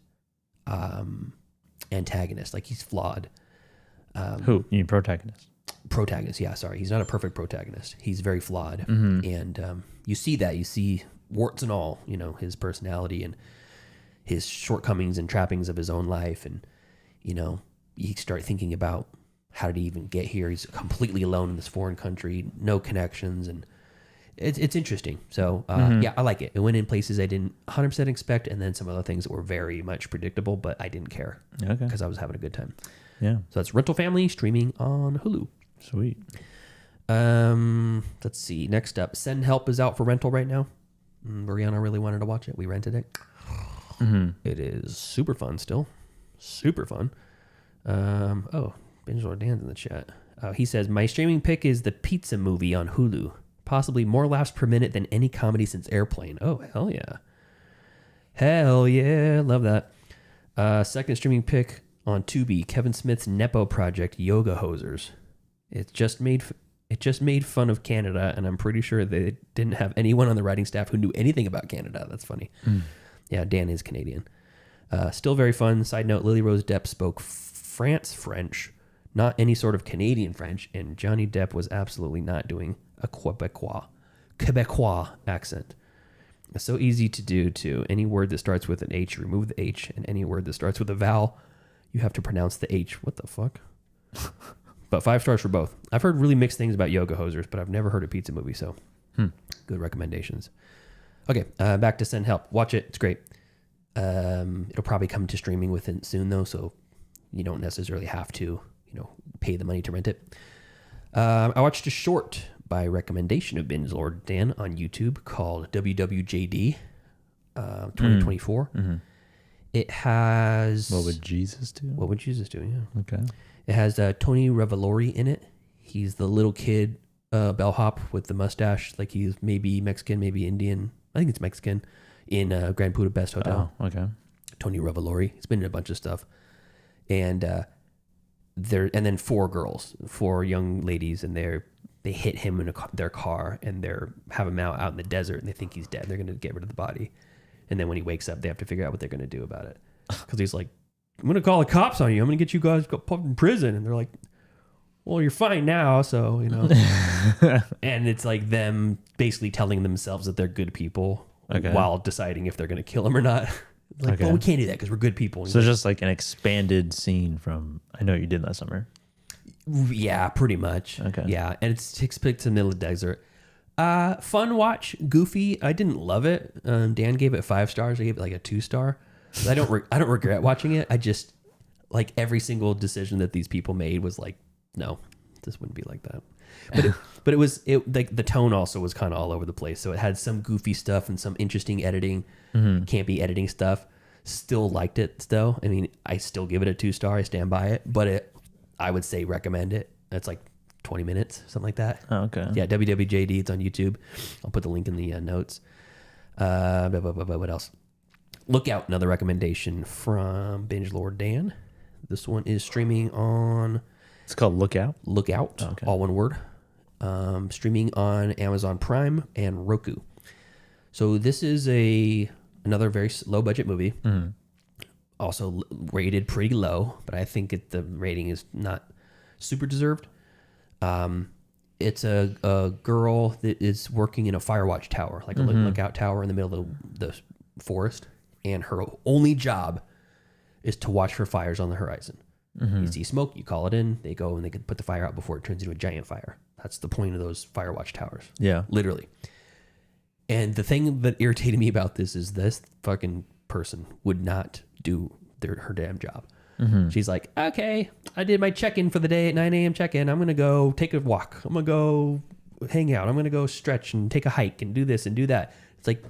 antagonist. Like he's flawed. Who? You mean protagonist? Protagonist, yeah, sorry. He's not a perfect protagonist. He's very flawed. And you see that. You see warts and all, his personality and his shortcomings and trappings of his own life. And, you start thinking about how did he even get here? He's completely alone in this foreign country, no connections. And it's interesting. So, yeah, I like it. It went in places I didn't 100% expect. And then some other things that were very much predictable, but I didn't care because I was having a good time. Yeah. So that's Rental Family streaming on Hulu. Sweet. Let's see. Next up, Send Help is out for rental right now. Brianna really wanted to watch it. We rented it. It is super fun still. Super fun. Binge Lord Dan's in the chat. He says, my streaming pick is the Pizza Movie on Hulu. Possibly more laughs per minute than any comedy since Airplane. Oh, hell yeah. Hell yeah. Love that. Second streaming pick on Tubi, Kevin Smith's Nepo project, Yoga Hosers. It just made fun of Canada, and I'm pretty sure they didn't have anyone on the writing staff who knew anything about Canada. That's funny. Yeah, Dan is Canadian. Still very fun. Side note, Lily Rose Depp spoke French, not any sort of Canadian French, and Johnny Depp was absolutely not doing a Quebecois accent. It's so easy to do, too. Any word that starts with an H, remove the H, and any word that starts with a vowel, you have to pronounce the H. What the fuck? But 5 stars for both. I've heard really mixed things about Yoga Hosers, but I've never heard a Pizza Movie, so good recommendations. Okay, back to Send Help. Watch it. It's great. It'll probably come to streaming within soon, though, so you don't necessarily have to, pay the money to rent it. I watched a short by recommendation of Binge Lord Dan on YouTube called WWJD 2024. It has... What Would Jesus Do? What Would Jesus Do, yeah. Okay. It has Tony Revolori in it. He's the little kid bellhop with the mustache. Like he's maybe Mexican, maybe Indian. I think it's Mexican in Grand Budapest Hotel. Oh, okay. Tony Revolori. He's been in a bunch of stuff. And then 4 young ladies, and they hit him in their car, and have him out in the desert, and they think he's dead. They're going to get rid of the body. And then when he wakes up, they have to figure out what they're going to do about it. because he's like, I'm gonna call the cops on you. I'm gonna get you guys put in prison. And they're like, well, you're fine now, so and it's like them basically telling themselves that they're good people while deciding if they're gonna kill him or not. Like, well, we can't do that because we're good people. So just like an expanded scene from I Know What You Did Last Summer. Yeah, pretty much. Okay. Yeah, and it takes place in the middle of the desert. Fun watch, goofy. I didn't love it. Dan gave it 5 stars. I gave it like a 2-star. I don't regret watching it. I just like every single decision that these people made was like, no, this wouldn't be like that. But it was like the tone also was kind of all over the place. So it had some goofy stuff and some interesting editing, campy editing stuff. Still liked it though. I mean, I still give it a 2-star. I stand by it. But I would say recommend it. It's like 20 minutes, something like that. Oh, okay. Yeah, WWJD. It's on YouTube. I'll put the link in the notes. What else? Lookout, another recommendation from Binge Lord Dan. This one is streaming on... It's called Lookout? Lookout, all one word. Streaming on Amazon Prime and Roku. So this is another very low-budget movie. Mm-hmm. Also rated pretty low, but I think the rating is not super deserved. It's a girl that is working in a fire watch tower, like a lookout tower in the middle of the forest. And her only job is to watch for fires on the horizon. You see smoke, you call it in, they go and they can put the fire out before it turns into a giant fire. That's the point of those fire watch towers. Yeah. Literally. And the thing that irritated me about this is this fucking person would not do her damn job. She's like, okay, I did my check-in for the day at 9 a.m. check-in. I'm going to go take a walk. I'm going to go hang out. I'm going to go stretch and take a hike and do this and do that. It's like,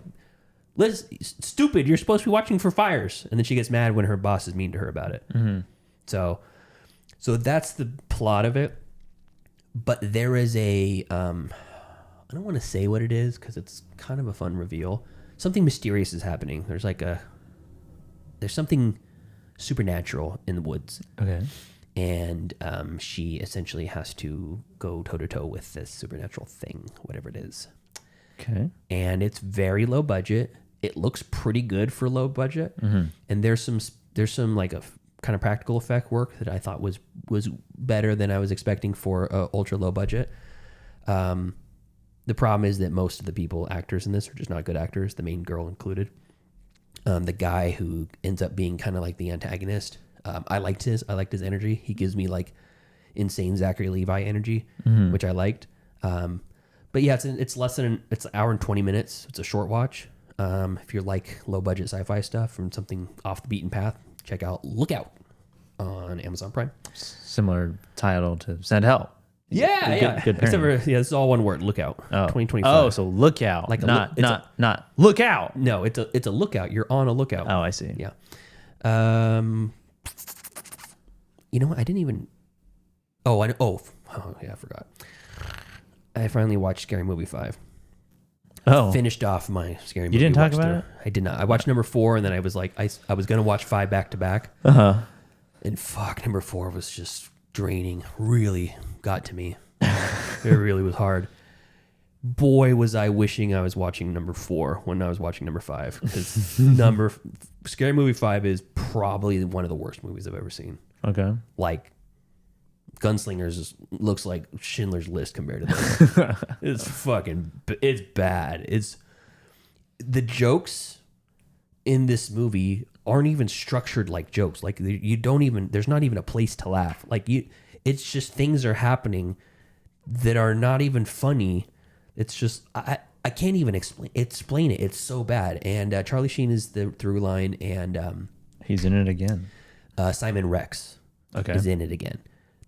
Liz, stupid. You're supposed to be watching for fires. And then she gets mad when her boss is mean to her about it. So that's the plot of it. But there is I don't want to say what it is because it's kind of a fun reveal. Something mysterious is happening. There's something supernatural in the woods. Okay. And she essentially has to go toe-to-toe with this supernatural thing, whatever it is. Okay. And it's very low budget. It looks pretty good for low budget. And there's some like a kind of practical effect work that I thought was better than I was expecting for ultra low budget. The problem is that most of the actors in this are just not good actors, the main girl included. The guy who ends up being kind of like the antagonist, I liked his energy. He gives me like insane Zachary Levi energy, which I liked. But yeah, it's an hour and 20 minutes. It's a short watch. If you're like low budget sci-fi stuff from something off the beaten path, check out Lookout on Amazon Prime. Similar title to Send Help. Yeah, Good except for this is all one word. Lookout. 2025. Oh, so Lookout, like not Look Out. No, it's a lookout. You're on a lookout. Oh, I see. Yeah. You know what? I didn't even. Oh, yeah, I forgot. I finally watched Scary Movie 5. Oh, Finished off my Scary Movie. You didn't talk watch about through. it? I did not. I watched number 4, and then I was like, I was gonna watch 5 back to back. And fuck, number 4 was just draining. Really got to me. It really was hard. Boy, was I wishing I was watching number 4 when I was watching number 5, because Scary Movie 5 is probably one of the worst movies I've ever seen. Okay. Like, Gunslingers looks like Schindler's List compared to this. It's bad. The jokes in this movie aren't even structured like jokes. Like there's not even a place to laugh. Like it's just things are happening that are not even funny. It's just, I can't even explain it. It's so bad. And Charlie Sheen is the through line, and he's in it again. Simon Rex is in it again.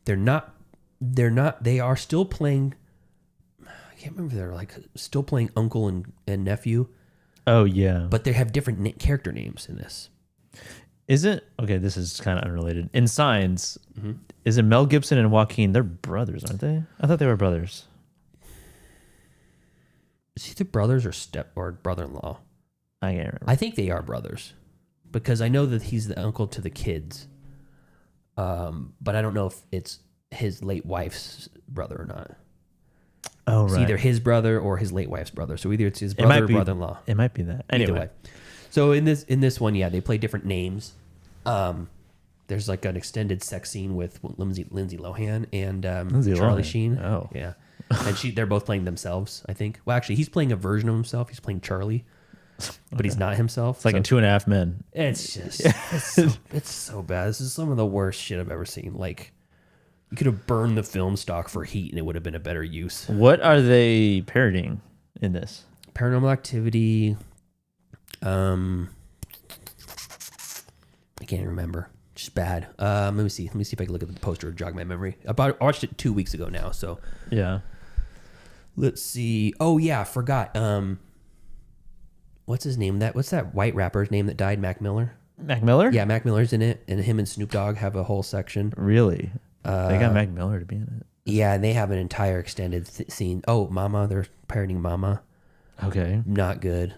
They are still playing, I can't remember, they're like still playing uncle and nephew. Oh, yeah. But they have different character names in this. Is it, okay, this is kind of unrelated. In Signs, is it Mel Gibson and Joaquin? They're brothers, aren't they? I thought they were brothers. Is he the brothers or brother-in-law? I can't remember. I think they are brothers, because I know that he's the uncle to the kids. But I don't know if it's his late wife's brother or not. Oh, right. It's either his brother or his late wife's brother. So either it's his brother or brother-in-law. It might be that. Anyway. Either way. So in this one, yeah, they play different names. There's like an extended sex scene with Lindsay Lohan and Lindsay Charlie Lohan. Sheen. Oh. Yeah. And they're both playing themselves, I think. Well, actually, he's playing a version of himself. He's playing Charlie, but he's not himself. It's like in 2.5 Men. It's just, it's so bad. This is some of the worst shit I've ever seen. Like, you could have burned the film stock for heat and it would have been a better use. What are they parodying in this? Paranormal Activity. I can't remember. Just bad. Let me see if I can look at the poster to jog my memory. I watched it 2 weeks ago now, so Yeah. let's see. Oh yeah, I forgot. What's his name? What's that white rapper's name that died? Mac Miller. Mac Miller? Yeah, Mac Miller's in it, and him and Snoop Dogg have a whole section. Really? They got Mac Miller to be in it. Yeah, and they have an entire extended scene. Oh, Mama, they're parodying Mama. Okay. Not good.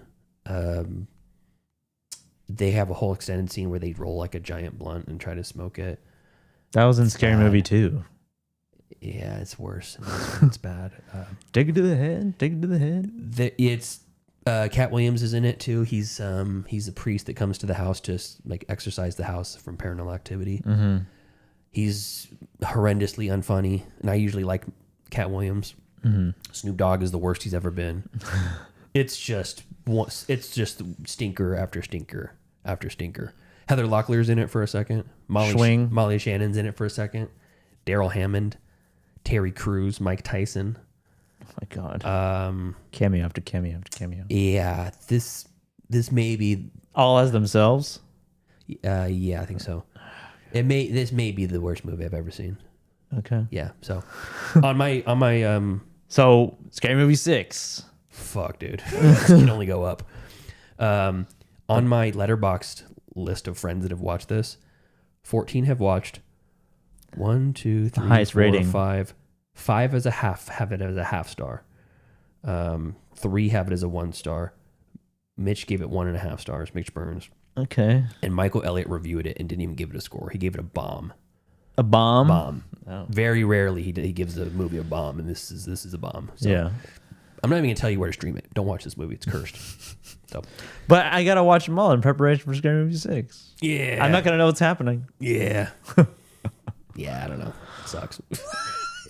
They have a whole extended scene where they roll like a giant blunt and try to smoke it. That was in Scary bad. Movie 2. Yeah, it's worse. It's bad. Take it to the head. Take it to the head. It's Cat Williams is in it too. He's a priest that comes to the house to like exorcise the house from Paranormal Activity. Mm-hmm. He's horrendously unfunny, and I usually like Cat Williams. Mm-hmm. Snoop Dogg is the worst he's ever been. It's just stinker after stinker after stinker. Heather Locklear's in it for a second. Molly Shannon's in it for a second. Daryl Hammond, Terry Crews, Mike Tyson. Oh my God. Cameo after cameo after cameo. Yeah, this may be all as themselves. Yeah, I think so. This may be the worst movie I've ever seen. Okay. Yeah. So on my so Scary Movie 6. Fuck, dude. It can only go up. On my Letterboxd list of friends that have watched this, 14 have watched. 1, 2, 3, highest 4, rating. 5. 5 as a half have it as a half star. 3 have it as a 1 star. Mitch gave it 1.5 stars. Mitch Burns. Okay. And Michael Elliott reviewed it and didn't even give it a score. He gave it a bomb. A bomb? Bomb. Oh. Very rarely he gives a movie a bomb, and this is a bomb. So Yeah. I'm not even gonna tell you where to stream it. Don't watch this movie; it's cursed. So, but I gotta watch them all in preparation for Scary Movie 6. Yeah, I'm not gonna know what's happening. Yeah, yeah, I don't know. It sucks.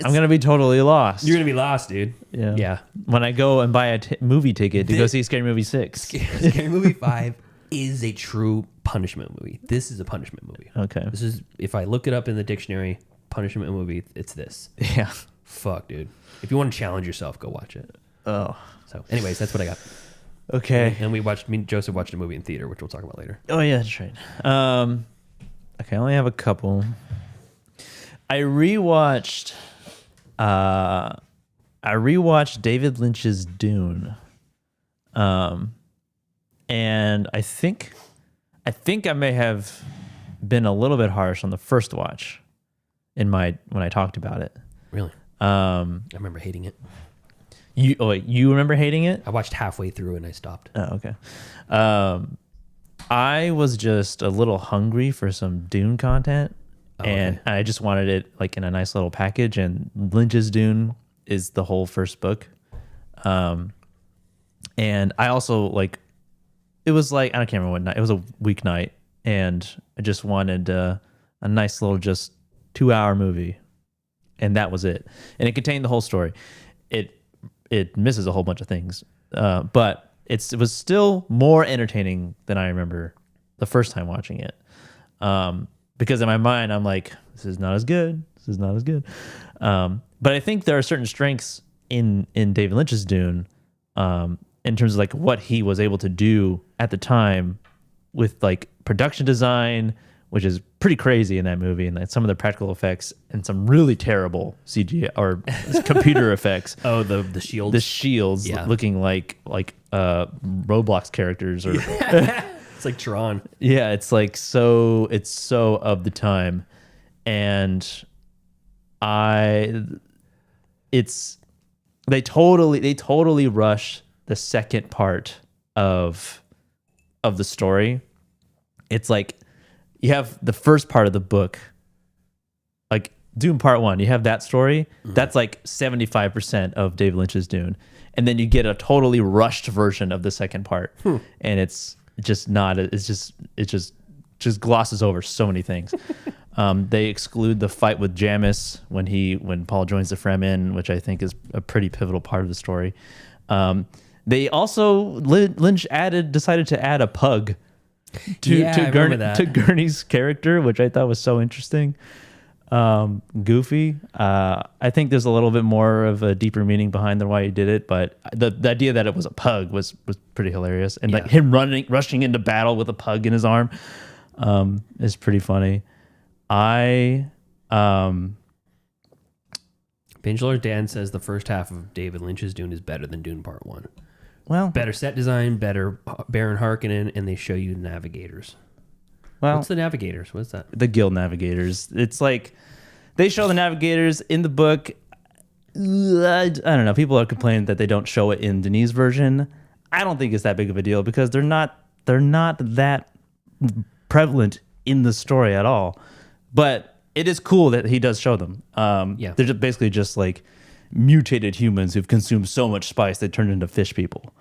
I'm gonna be totally lost. You're gonna be lost, dude. Yeah. Yeah. When I go and buy a movie ticket to go see Scary Movie 6. Scary Movie 5 is a true punishment movie. This is a punishment movie. Okay. This is, if I look it up in the dictionary, punishment movie, it's this. Yeah. Fuck, dude. If you want to challenge yourself, go watch it. Oh. So, anyways, that's what I got. Okay. And me and Joseph watched a movie in theater, which we'll talk about later. Oh yeah, that's right. Okay, I only have a couple. I rewatched David Lynch's Dune. And I think I may have been a little bit harsh on the first watch when I talked about it. Really? I remember hating it. You remember hating it? I watched halfway through and I stopped. Oh, okay. I was just a little hungry for some Dune content, and I just wanted it like in a nice little package. And Lynch's Dune is the whole first book. And I also it was like, I can't remember what night. It was a weeknight, and I just wanted a nice little just 2-hour movie, and that was it. And it contained the whole story. It misses a whole bunch of things, but it was still more entertaining than I remember the first time watching it. Because in my mind, I'm like, this is not as good. This is not as good. But I think there are certain strengths in David Lynch's Dune, in terms of like what he was able to do at the time with like production design, which is pretty crazy in that movie, and some of the practical effects and some really terrible CGI or computer effects. Oh, the shields. The shields looking like Roblox characters, or it's like Tron. Yeah, it's like so of the time, and they totally rush the second part of the story. It's like you have the first part of the book, like Dune Part 1, you have that story. That's like 75% of David Lynch's Dune. And then you get a totally rushed version of the second part. And it's just not, it's just just glosses over so many things. They exclude the fight with Jamis when Paul joins the Fremen, which I think is a pretty pivotal part of the story. They also Lynch decided to add a pug to Gurney's character, which I thought was so interesting. Goofy. I think there's a little bit more of a deeper meaning behind why he did it, but the idea that it was a pug was pretty hilarious, and like him rushing into battle with a pug in his arm is pretty funny. Binge Lord Dan says the first half of David Lynch's Dune is better than Dune Part 1. Well, better set design, better Baron Harkonnen, and they show you navigators. Well, what's the navigators? What's that? The guild navigators. It's like they show the navigators in the book. I don't know. People are complaining that they don't show it in Denis' version. I don't think it's that big of a deal because they're not that prevalent in the story at all. But it is cool that he does show them. They're just basically just like mutated humans who've consumed so much spice they turned into fish people.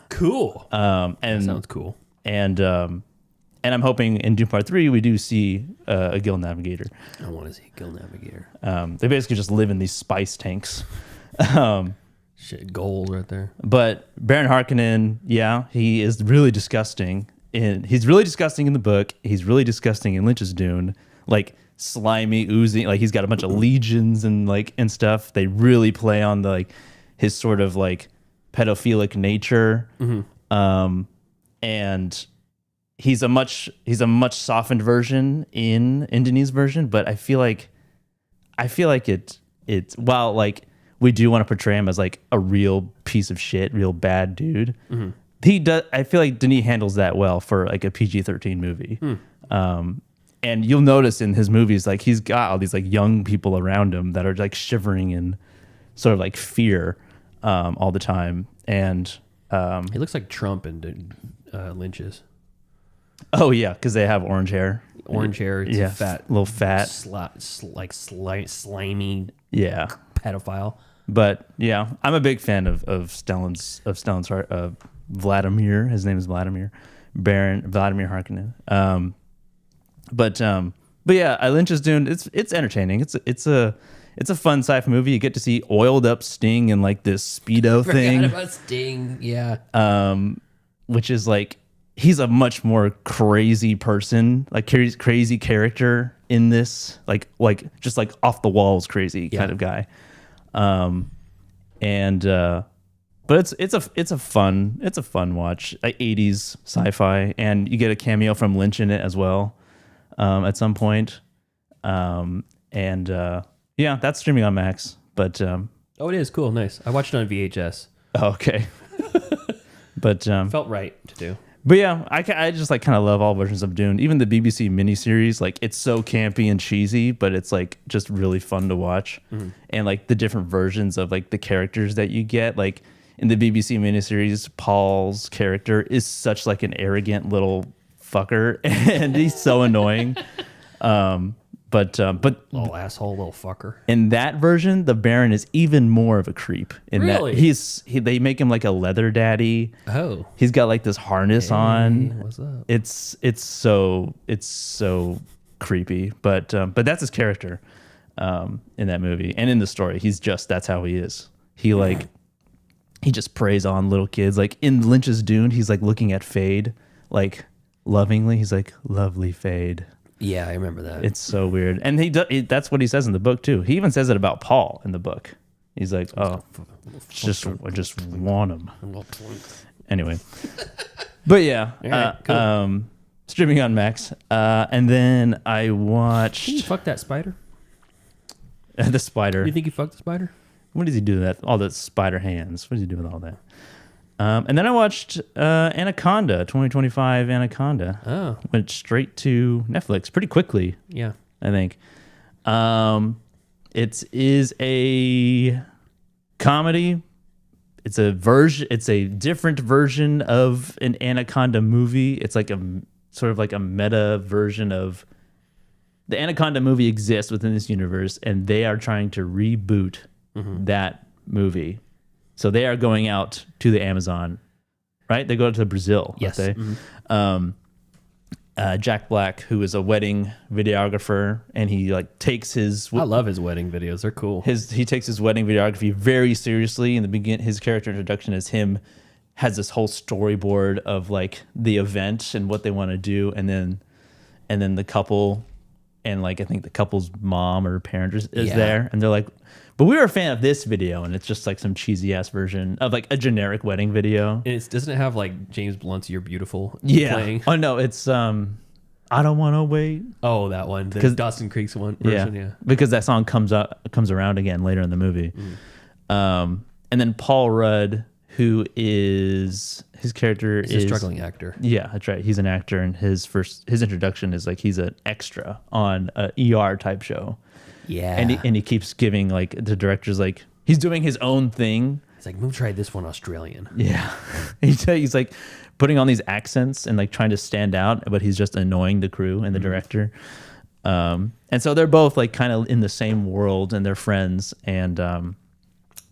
Cool. And that sounds cool. And I'm hoping in Dune Part 3 we do see a guild navigator. I want to see a guild navigator. They basically just live in these spice tanks. Shit, gold right there. But Baron Harkonnen, he is really disgusting. He's really disgusting in the book. He's really disgusting in Lynch's Dune. Like slimy, oozing. Like he's got a bunch of legions and stuff. They really play on his sort of like pedophilic nature. Mm-hmm. And he's a much softened version in Denis' version. But I feel like it's while like we do want to portray him as like a real piece of shit, real bad dude. Mm-hmm. He does. I feel like Denis handles that well for like a PG-13 movie. And you'll notice in his movies, like he's got all these like young people around him that are like shivering in sort of like fear all the time. And he looks like Trump and Lynch's. Oh yeah, because they have orange hair. Orange hair. It's fat, a little fat, slimy. Yeah, pedophile. But yeah, I'm a big fan of Stellan's heart. Vladimir. His name is Vladimir. Baron Vladimir Harkonnen. But yeah, Lynch's Dune. It's entertaining. It's a fun sci-fi movie. You get to see oiled up Sting in like this Speedo thing. Forgot about Sting. Yeah. Which is like he's a much more crazy person, like crazy character in this, like just like off the walls crazy kind of guy. But it's a fun watch, like 80s sci-fi, and you get a cameo from Lynch in it as well at some point. Yeah, that's streaming on Max. But it is cool, nice. I watched it on VHS. Oh, okay. But felt right to do. But yeah, I just like kind of love all versions of Dune. Even the BBC miniseries, like it's so campy and cheesy, but it's like just really fun to watch. Mm-hmm. And like the different versions of like the characters that you get, like in the BBC miniseries, Paul's character is such like an arrogant little fucker, and he's so annoying. But little asshole, little fucker. In that version, the Baron is even more of a creep. Really? That they make him like a leather daddy. Oh, he's got like this harness on. What's up? It's so creepy. But that's his character in that movie and in the story. That's how he is. He just preys on little kids. Like in Lynch's Dune, he's like looking at Fade like lovingly. He's like, lovely Fade. Yeah, I remember that. It's so weird. And that's what he says in the book too. He even says it about Paul in the book. He's like, oh, I just want him. Anyway. But yeah, right, cool. Streaming on Max. And then I watched... Did you fuck that spider? The spider. Do you think he fucked the spider? What does he do with that? All the spider hands. What does he do with all that? And then I watched Anaconda, 2025 Anaconda. Oh. Went straight to Netflix pretty quickly. Yeah. I think. It is a comedy. It's a different version of an Anaconda movie. It's like a sort of like a meta version of the Anaconda movie exists within this universe, and they are trying to reboot that movie. So they are going out to the Amazon, right? They go to Brazil. Yes. They? Mm-hmm. Jack Black, who is a wedding videographer, and he like takes his. I love his wedding videos. They're cool. He takes his wedding videography very seriously. In the beginning, his character introduction is him has this whole storyboard of like the event and what they want to do, and then the couple, and like I think the couple's mom or parent is there, and they're like, but we were a fan of this video, and it's just like some cheesy ass version of like a generic wedding video. And doesn't it have like James Blunt's "You're Beautiful" playing? Oh no, it's I don't want to wait. Oh, that one, the Dawson Creek's one version. Yeah, because that song comes around again later in the movie. And then Paul Rudd, who is his character is a struggling actor. Yeah, that's right. He's an actor, and his introduction is like he's an extra on a ER type show. Yeah, and he keeps giving like the director's like he's doing his own thing. It's like, we'll try this one Australian. Yeah, he's like putting on these accents and like trying to stand out, but he's just annoying the crew and the director. And so they're both like kind of in the same world, and they're friends, and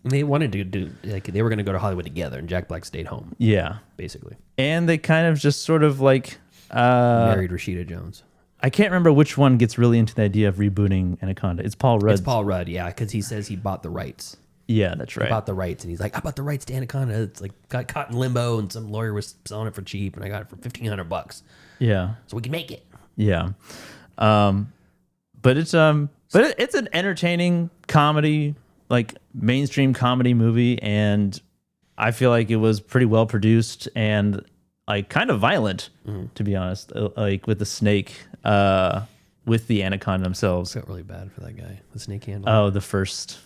they wanted to do like they were going to go to Hollywood together, and Jack Black stayed home. Yeah, basically. And they kind of just sort of like married Rashida Jones. I can't remember which one gets really into the idea of rebooting Anaconda. It's Paul Rudd. It's Paul Rudd, yeah, because he says he bought the rights. Yeah, that's right. He bought the rights, and he's like, I bought the rights to Anaconda. It's like got caught in limbo, and some lawyer was selling it for cheap, and I got it for $1,500. Yeah, so we can make it. Yeah, but it's an entertaining comedy, like mainstream comedy movie, and I feel like it was pretty well produced and like kind of violent, to be honest. Like with the snake, with the anaconda themselves. I felt really bad for that guy, the snake handler. Oh, the first.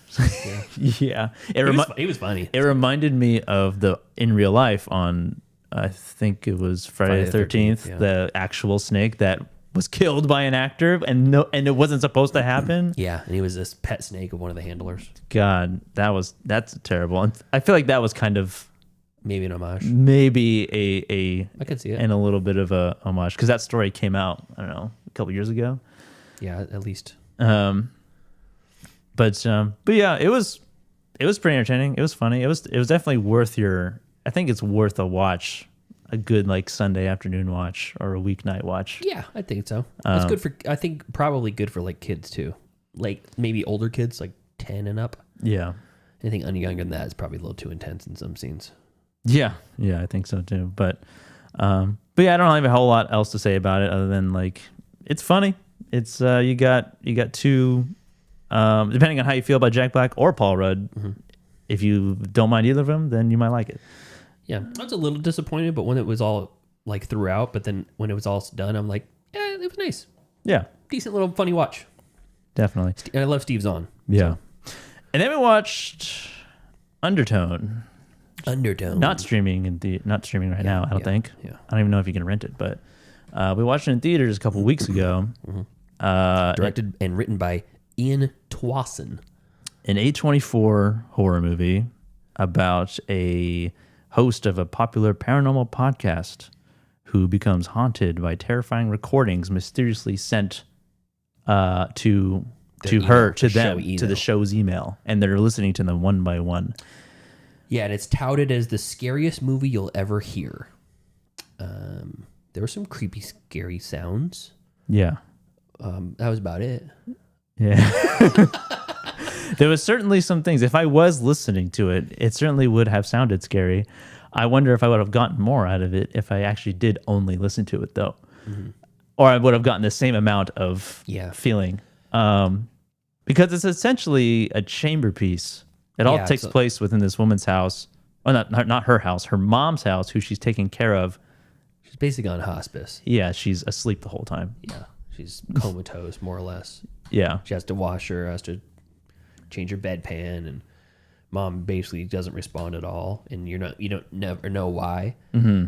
Yeah. It was funny. It reminded me of in real life on, I think it was Friday the 13th, the actual snake that was killed by an actor and it wasn't supposed to happen. Yeah, and he was this pet snake of one of the handlers. God, that's terrible. And I feel like that was kind of maybe an homage. Maybe I could see it. And a little bit of a homage, because that story came out, I don't know, a couple years ago. Yeah, at least. But yeah, it was pretty entertaining. It was funny. It was definitely worth I think it's worth a watch, a good like Sunday afternoon watch or a weeknight watch. Yeah, I think so. It's good I think probably good for like kids too. Like maybe older kids, like 10 and up. Yeah. Anything younger than that is probably a little too intense in some scenes. Yeah, I think so too. But yeah, I don't have a whole lot else to say about it other than like it's funny. It's you got two, depending on how you feel about Jack Black or Paul Rudd. Mm-hmm. If you don't mind either of them, then you might like it. Yeah, I was a little disappointed, but when it was all like throughout, but then when it was all done, I'm like, yeah, it was nice. Yeah, decent little funny watch. Definitely. And I love Steve Zahn. Yeah, so. And then we watched Undertone. Not streaming right now. I don't think. Yeah. I don't even know if you can rent it, but we watched it in theaters a couple weeks ago. Mm-hmm. Directed and written by Ian Twasson. An A24 horror movie about a host of a popular paranormal podcast who becomes haunted by terrifying recordings mysteriously sent to the show's email, and they're listening to them one by one. Yeah, and it's touted as the scariest movie you'll ever hear. There were some creepy, scary sounds. Yeah. That was about it. Yeah. There was certainly some things. If I was listening to it, it certainly would have sounded scary. I wonder if I would have gotten more out of it if I actually did only listen to it, though. Mm-hmm. Or I would have gotten the same amount of feeling. Because it's essentially a chamber piece. It all takes place within this woman's house. Well, not her house, her mom's house, who she's taking care of. She's basically on hospice. Yeah, she's asleep the whole time. Yeah, she's comatose, more or less. Yeah. She has to wash her, has to change her bedpan, and mom basically doesn't respond at all, and you don't never know why. Mm-hmm.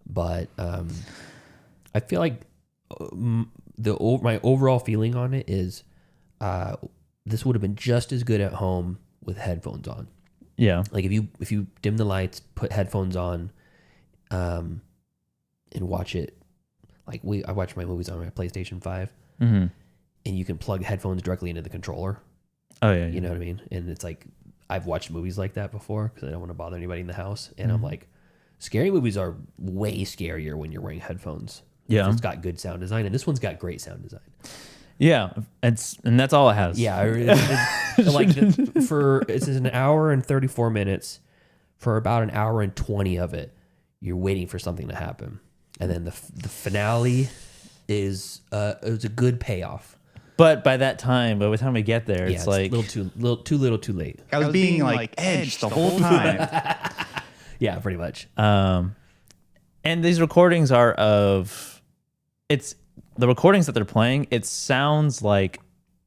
But I feel like my overall feeling on it is this would have been just as good at home with headphones on. Yeah, like if you dim the lights, put headphones on, and watch it. Like I watch my movies on my PlayStation 5, mm-hmm. and you can plug headphones directly into the controller. Oh yeah, you know what I mean. And it's like I've watched movies like that before because I don't want to bother anybody in the house. And I'm like, scary movies are way scarier when you're wearing headphones. Yeah. It's got good sound design, and this one's got great sound design. Yeah, and that's all it has. Yeah, it's an hour and 34 minutes. For about an hour and 20 of it, you're waiting for something to happen, and then the finale is it was a good payoff. But by the time we get there, it's like a little too late. I was being like edged the whole time. Yeah, pretty much. And these recordings are the recordings that they're playing. It sounds like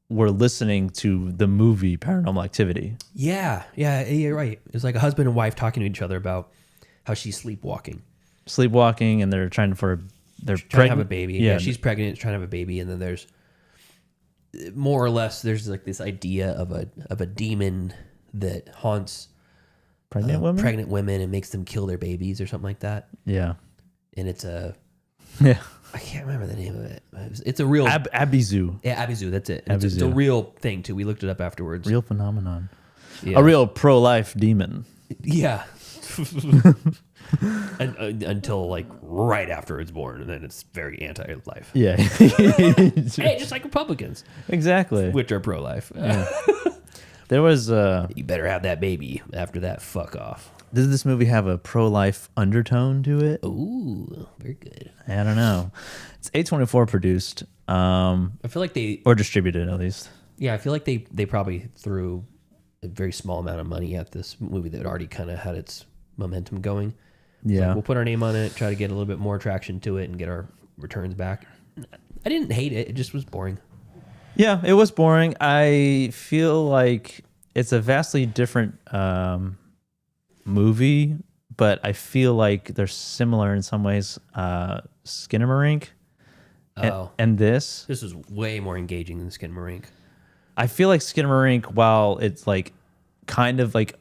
we're listening to the movie Paranormal Activity. Yeah, you're right. It's like a husband and wife talking to each other about how she's sleepwalking, and they're trying to have a baby. Yeah, she's pregnant, trying to have a baby, and then there's more or less there's like this idea of a demon that haunts pregnant women and makes them kill their babies or something like that. Yeah, and it's yeah. I can't remember the name of it. It's a real Abizu. Yeah, Abizu. That's it. It's a real thing too. We looked it up afterwards. Real phenomenon. Yeah. A real pro-life demon. Yeah. Until like right after it's born, and then it's very anti-life. Yeah. Hey, just like Republicans. Exactly. Which are pro-life. Yeah. There was you better have that baby. After that, fuck off. Does this movie have a pro-life undertone to it? Ooh, very good. I don't know. It's A24 produced. I feel like or distributed at least. Yeah, I feel like they probably threw a very small amount of money at this movie that already kind of had its momentum going. Yeah, like, we'll put our name on it, try to get a little bit more traction to it, and get our returns back. I didn't hate it; it just was boring. Yeah, it was boring. I feel like it's a vastly different movie, but I feel like they're similar in some ways. Skinamarink and this is way more engaging than Skinamarink. I feel like Skinamarink, while it's like kind of like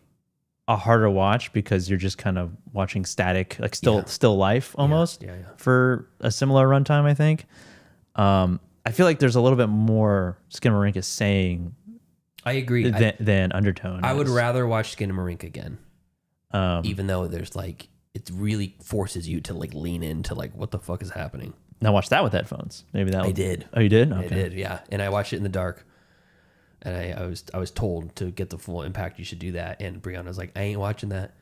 a harder watch because you're just kind of watching static, like still life almost for a similar runtime, I think. I feel like there's a little bit more Skinamarink is saying. I agree. Than Undertone. I would rather watch Skinamarink again. Even though there's like, it really forces you to like lean into like, what the fuck is happening? Now watch that with headphones. Maybe that I did. Oh, you did? Okay. I did, yeah. And I watched it in the dark. And I was told to get the full impact, you should do that. And Brianna was like, I ain't watching that.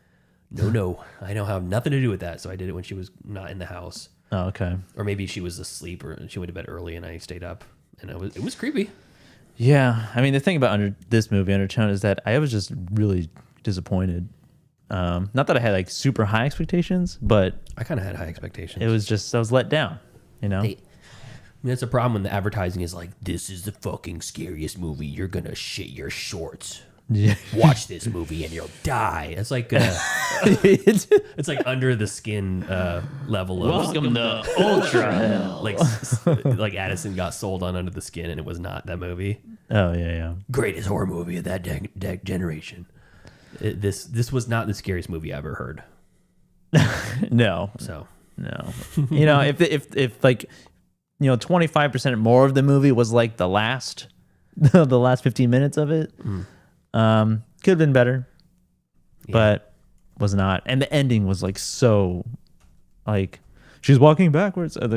No, I don't have nothing to do with that. So I did it when she was not in the house. Oh, okay. Or maybe she was asleep, or she went to bed early, and I stayed up, and it was creepy. Yeah, I mean the thing about this movie, Undertone, is that I was just really disappointed. Not that I had like super high expectations, but I kind of had high expectations. It was just I was let down. You know. I mean, that's a problem when the advertising is like, "This is the fucking scariest movie. You're gonna shit your shorts. Yeah. Watch this movie and you'll die." It's like it's like under the skin level of welcome to Ultra Hell. Like Addison got sold on Under the Skin, and it was not that movie. Oh yeah. Greatest horror movie of that generation. This was not the scariest movie I ever heard. No. So no. You know, if like, you know, 25% more of the movie was like the last 15 minutes of it. Could have been better, but was not. And the ending was like so, like she's walking backwards. She's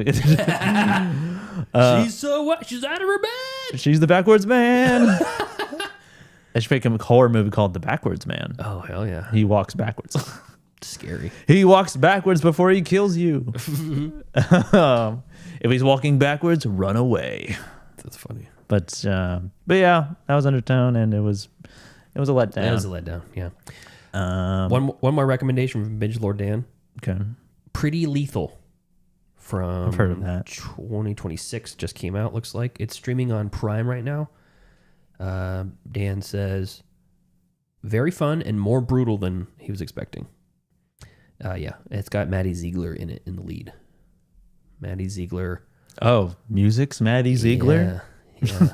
she's out of her bed. She's the backwards man. I should make a horror movie called The Backwards Man. Oh hell yeah! He walks backwards. Scary. He walks backwards before he kills you. If he's walking backwards, run away. That's funny. But yeah, that was Undertone, and it was a letdown. It was a letdown. Yeah. One more recommendation from Binge Lord Dan. Okay. Pretty Lethal from I've heard of that. 2026 just came out. Looks like it's streaming on Prime right now. Dan says very fun and more brutal than he was expecting. Yeah, it's got Maddie Ziegler in it in the lead. Maddie Ziegler. Oh, music's Maddie Ziegler. Yeah.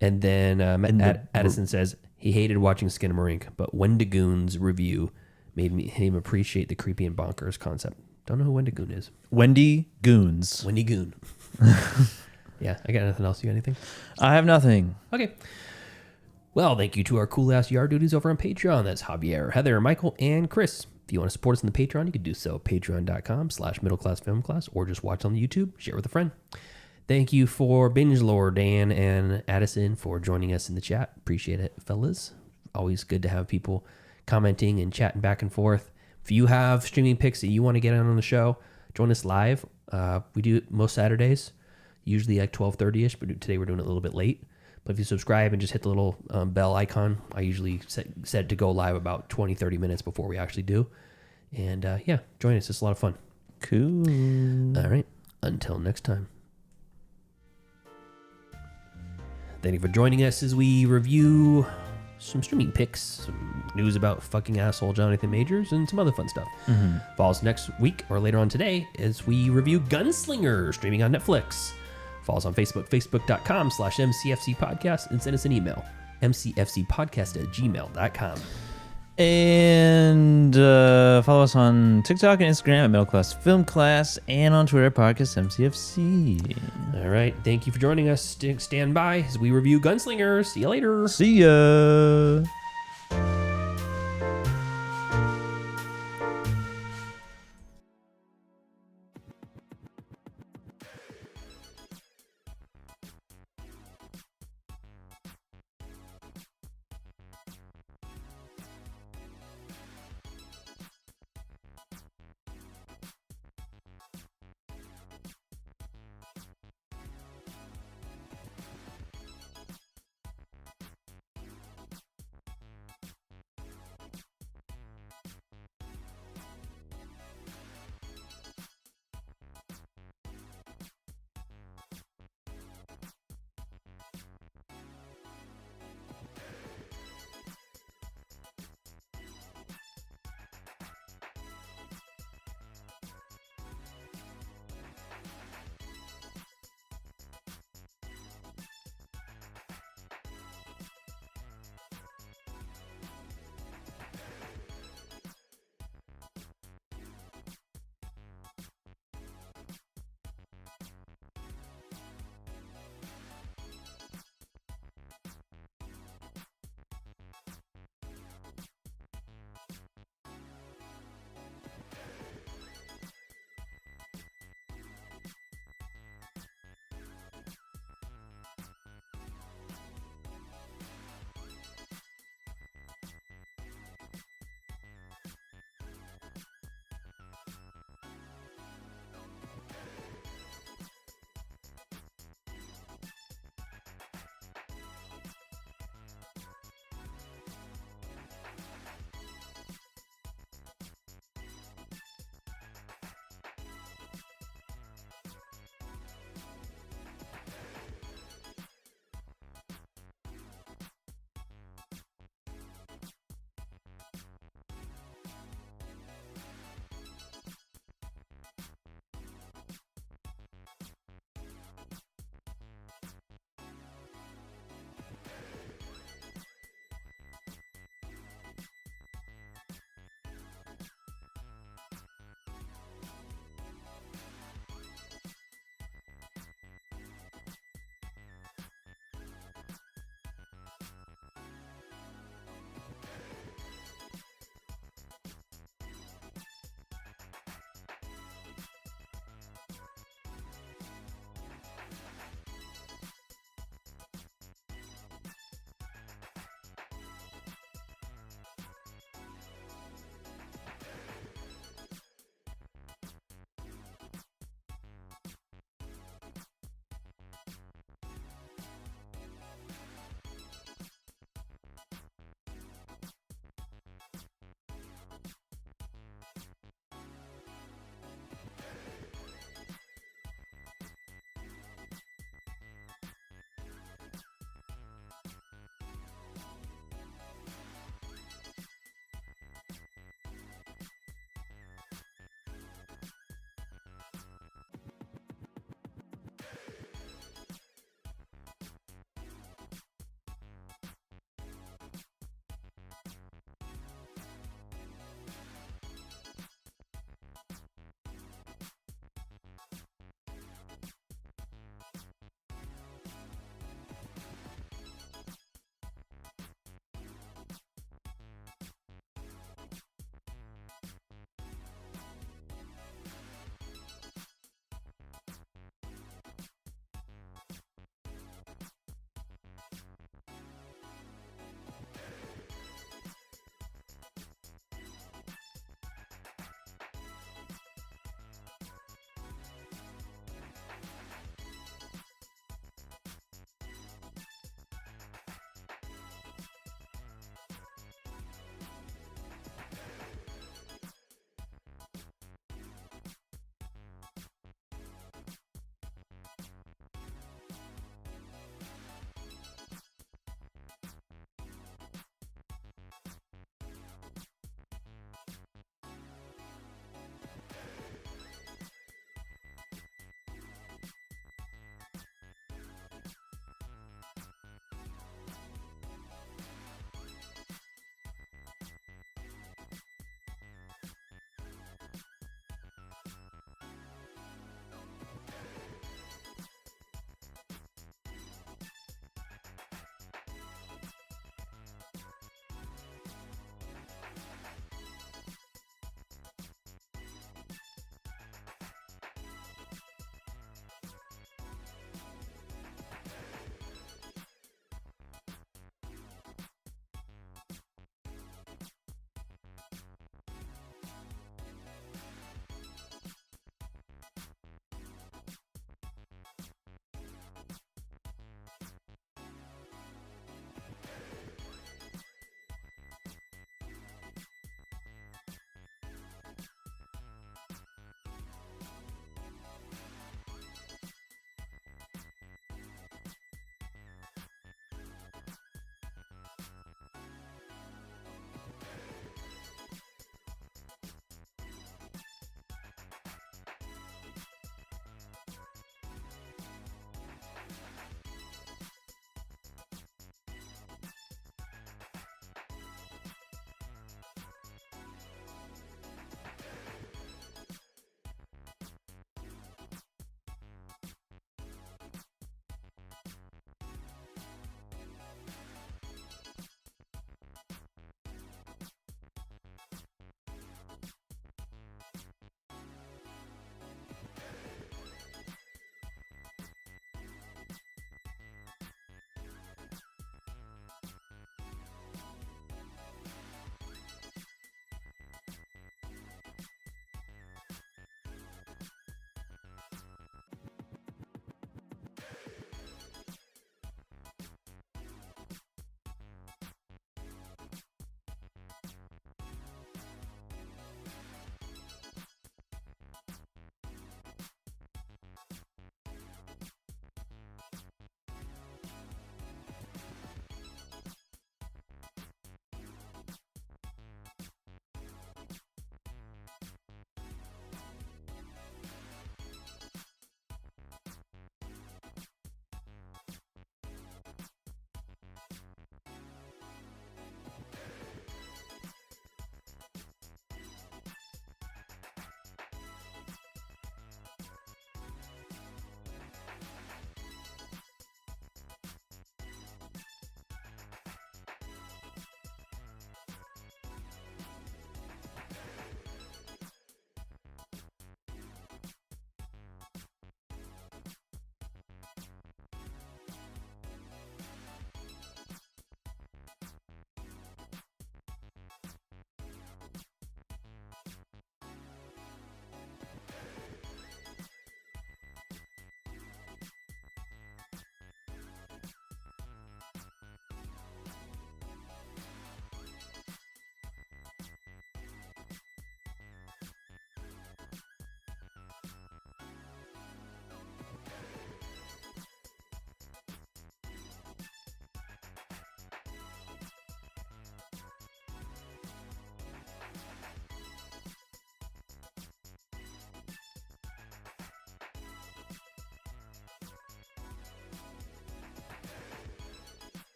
And then Addison says he hated watching Skinamarink, but Wendigoon's review made him appreciate the creepy and bonkers concept. Don't know who Wendigoon is. Wendy Goons. Wendy Goon. Yeah, I got nothing else. You got anything? I have nothing. Okay. Well, thank you to our cool ass yard duties over on Patreon. That's Javier, Heather, Michael, and Chris. If you want to support us in the Patreon, you can do so. Patreon.com/middleclassfilmclass, or just watch on the YouTube, share with a friend. Thank you for Binge Lord, Dan, and Addison for joining us in the chat. Appreciate it, fellas. Always good to have people commenting and chatting back and forth. If you have streaming picks that you want to get on the show, join us live. We do it most Saturdays, usually like 12:30ish, but today we're doing it a little bit late. But if you subscribe and just hit the little bell icon, I usually set it to go live about 20, 30 minutes before we actually do. And yeah, join us. It's a lot of fun. Cool. All right. Until next time. Thank you for joining us as we review some streaming picks, some news about fucking asshole Jonathan Majors, and some other fun stuff. Follow us next week or later on today as we review Gunslingers, streaming on Netflix. Follow us on Facebook, facebook.com/MCFC podcast, and send us an email, mcfcpodcast@gmail.com. And follow us on TikTok and Instagram at Middle Class Film Class, and on Twitter, Podcast MCFC. All right. Thank you for joining us. Stand by as we review Gunslingers. See you later. See ya.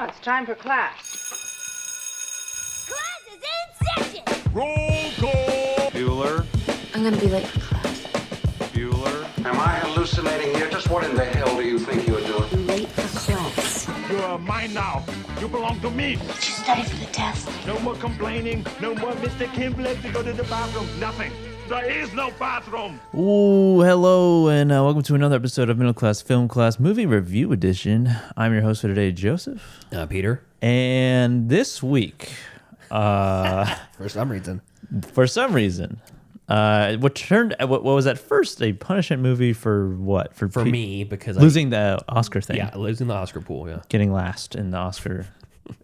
Now it's time for class. Class is in session! Roll call. Bueller. I'm gonna be late for class. Bueller. Am I hallucinating here? Just what in the hell do you think you're doing? I'm late for class. You are mine now. You belong to me. Did you study for the test? No more complaining. No more Mr. Kimble to go to the bathroom. Nothing. There is no bathroom. Ooh, hello, and welcome to another episode of Middle Class Film Class Movie Review Edition. I'm your host for today, Joseph. Peter. And this week, For some reason. what was at first a punishment movie for what? For me, because losing the Oscar thing. Yeah, losing the Oscar pool, yeah. Getting last in the Oscar,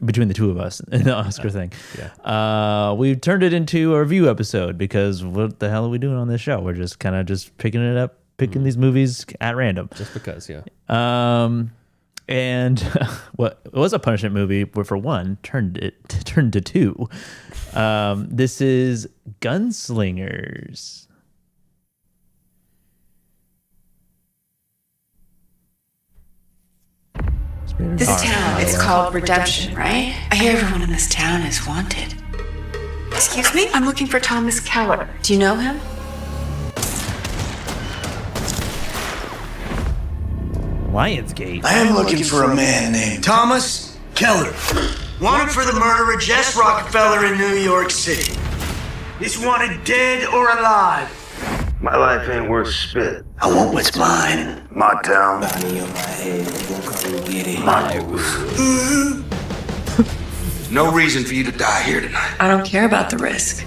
between the two of us in the Oscar thing. Yeah. We turned it into a review episode because what the hell are we doing on this show? We're just kind of just picking it up, picking these movies at random. Just because, yeah. And what was a punishment movie, but for one, turned to two. This is GUNSLINGERS. This town, it's called Redemption, right? I hear everyone in this town is wanted. Excuse me? I'm looking for Thomas Keller. Do you know him? Lionsgate. I am looking for a man named Thomas Keller. Wanted for the murder of Jess Rockefeller in New York City. He's wanted dead or alive. My life ain't worth spit. I want what's mine. My town. My roof. No reason for you to die here tonight. I don't care about the risk.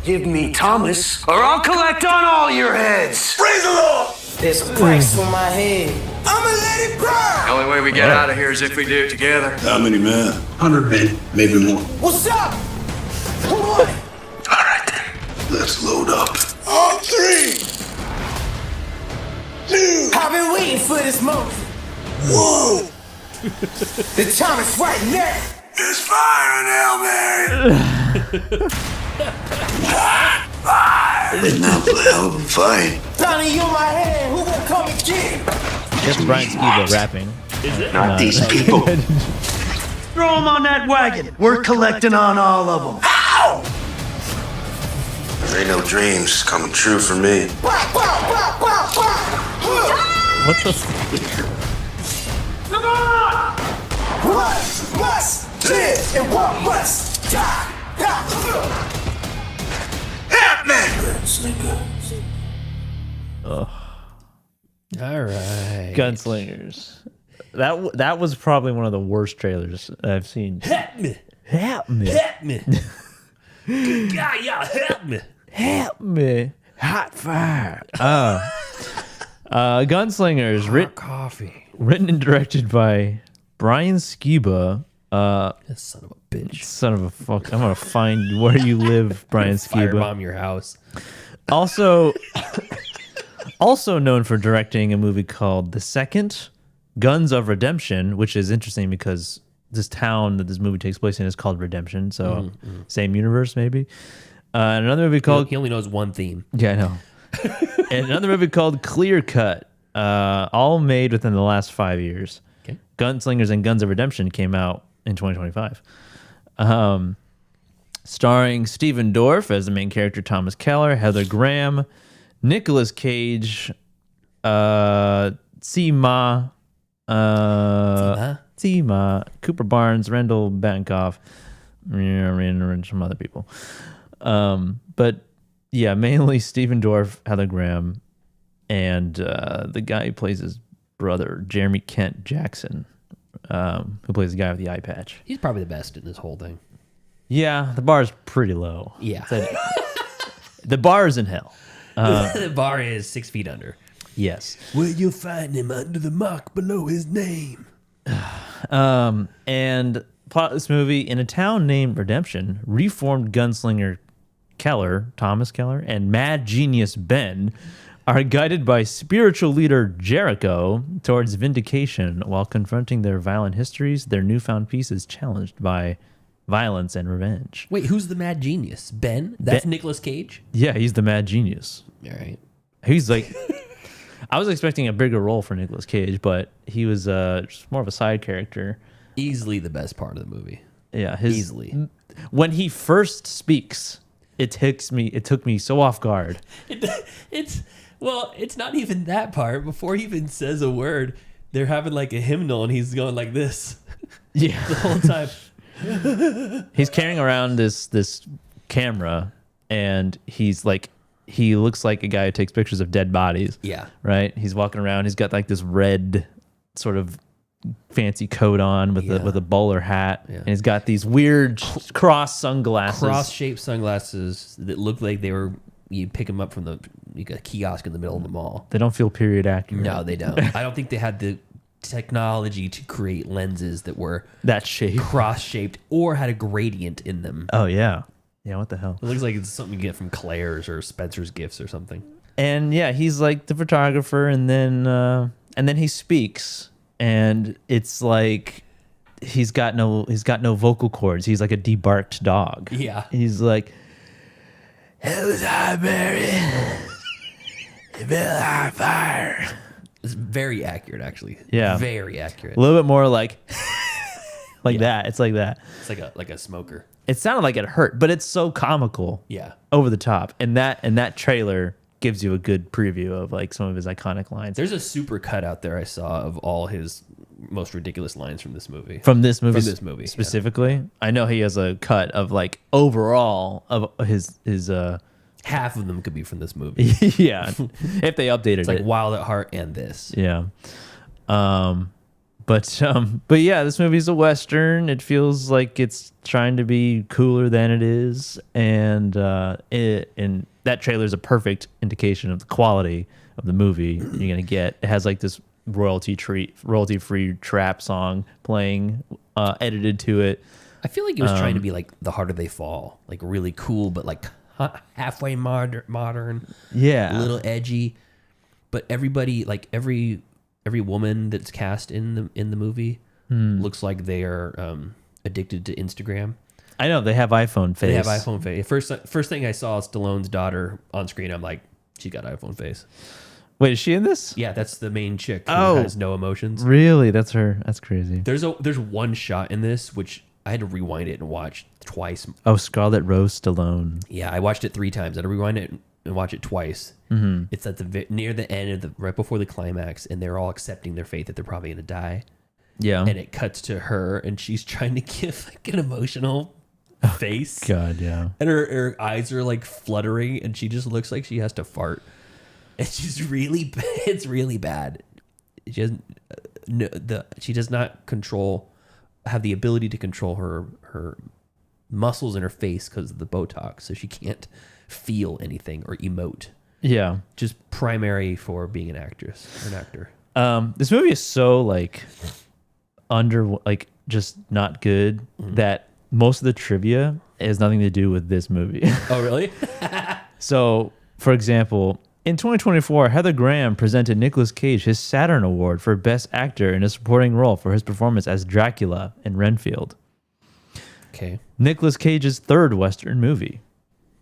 Give me Thomas, or I'll collect on all your heads. Praise the Lord! There's a price on my head. I'ma let it burn! The only way we get out of here is if we do it together. How many men? 100 men, maybe more. What's up? Come on! All right then, let's load up. On 3, 2, I've been waiting for this moment. 1. The time is right now. It's fire in hell, Mary. Fire! Now for a hell of a fight. Donnie, you're my hand. Who gonna come and get him? That's Brian Skiba rapping. Not these people. Throw them on that wagon. We're collecting on all of them. Ow! There ain't no dreams coming true for me. What's the... Come on! What must live and what must die? Help me! All right. GUNSLINGERS. That was probably one of the worst trailers I've seen. Help me. Help me. Help me. Good guy, y'all, help me. Help me. Hot fire. GUNSLINGERS. Coffee. Written and directed by Brian Skiba. That son of a bitch. Son of a fuck. I'm going to find where you live, Brian Skiba. Firebomb your house. Also known for directing a movie called The Second, Guns of Redemption, which is interesting because this town that this movie takes place in is called Redemption, so same universe maybe. And another movie called... He only knows one theme. Yeah, I know. And another movie called Clear Cut, all made within the last 5 years. Okay. GUNSLINGERS and Guns of Redemption came out in 2025. Starring Stephen Dorff as the main character, Thomas Keller, Heather Graham, Nicolas Cage, Tsima, Cooper Barnes, Rendell Bankoff, and some other people. But yeah, mainly Stephen Dorff, Heather Graham, and the guy who plays his brother, Jeremy Kent Jackson, who plays the guy with the eye patch. He's probably the best in this whole thing. Yeah, the bar is pretty low. Yeah. The bar is in hell. The bar is 6 feet under. Yes. Will you find him under the mark below his name? And plot of this movie: in a town named Redemption, reformed gunslinger Keller, Thomas Keller, and mad genius Ben are guided by spiritual leader Jericho towards vindication while confronting their violent histories. Their newfound peace is challenged by violence and revenge. Wait, who's the mad genius? Ben? That's Nicolas Cage? Yeah, he's the mad genius. All right. He's like... I was expecting a bigger role for Nicolas Cage, but he was just more of a side character. Easily the best part of the movie. Yeah, easily. When he first speaks, it took me so off guard. It's not even that part. Before he even says a word, they're having like a hymnal, and he's going like this. Yeah, the whole time. He's carrying around this camera, and he looks like a guy who takes pictures of dead bodies. Yeah. Right? He's walking around. He's got like this red sort of fancy coat on with a bowler hat. Yeah. And he's got these weird cross-shaped sunglasses that look like you pick them up from a kiosk in the middle of the mall. They don't feel period accurate. No, they don't. I don't think they had the technology to create lenses that were that shape, cross-shaped, or had a gradient in them. Oh yeah. Yeah, what the hell? It looks like it's something you get from Claire's or Spencer's Gifts or something. And yeah, he's like the photographer, and then he speaks, and it's like he's got no vocal cords. He's like a debarked dog. Yeah. He's like, "Hell's hot, Mary. You feel hot fire." It's very accurate, actually. Yeah. Very accurate. A little bit more like that. It's like that. It's like a smoker. It sounded like it hurt, but it's so comical. Yeah. Over the top. And that trailer gives you a good preview of like some of his iconic lines. There's a super cut out there I saw of all his most ridiculous lines from this movie. From this movie specifically? Yeah. I know he has a cut of like overall of his half of them could be from this movie. Yeah. If they updated it's like Wild at Heart and this. Yeah. But yeah, this movie's a Western. It feels like it's trying to be cooler than it is, and that trailer is a perfect indication of the quality of the movie you're gonna get. It has like this royalty-free trap song playing, edited to it. I feel like it was trying to be like The Harder They Fall, like really cool, but like halfway modern. Yeah, a little edgy. But everybody, like every woman that's cast in the movie looks like they are addicted to Instagram. I know, they have iPhone face. They have iPhone face. First thing I saw Stallone's daughter on screen. I'm like, she got iPhone face. Wait, is she in this? Yeah, that's the main chick who has no emotions. Really? That's her. That's crazy. There's one shot in this which I had to rewind it and watch twice. Oh, Scarlett Rose Stallone. Yeah, I watched it 3 times. I had to rewind it and watch it twice. Mm-hmm. It's at near the end of right before the climax, and they're all accepting their fate that they're probably gonna die. Yeah, and it cuts to her, and she's trying to give like an emotional face. God, yeah. And her eyes are like fluttering, and she just looks like she has to fart. And she's really, it's really bad. She doesn't, she does not have the ability to control her muscles in her face because of the Botox, so she can't feel anything or emote. Yeah, just primary for being an actress or an actor. This movie is so like just not good that most of the trivia has nothing to do with this movie. Oh, really? So, for example, in 2024, Heather Graham presented Nicolas Cage his Saturn Award for Best Actor in a Supporting Role for his performance as Dracula in Renfield. Okay. Nicolas Cage's third Western movie.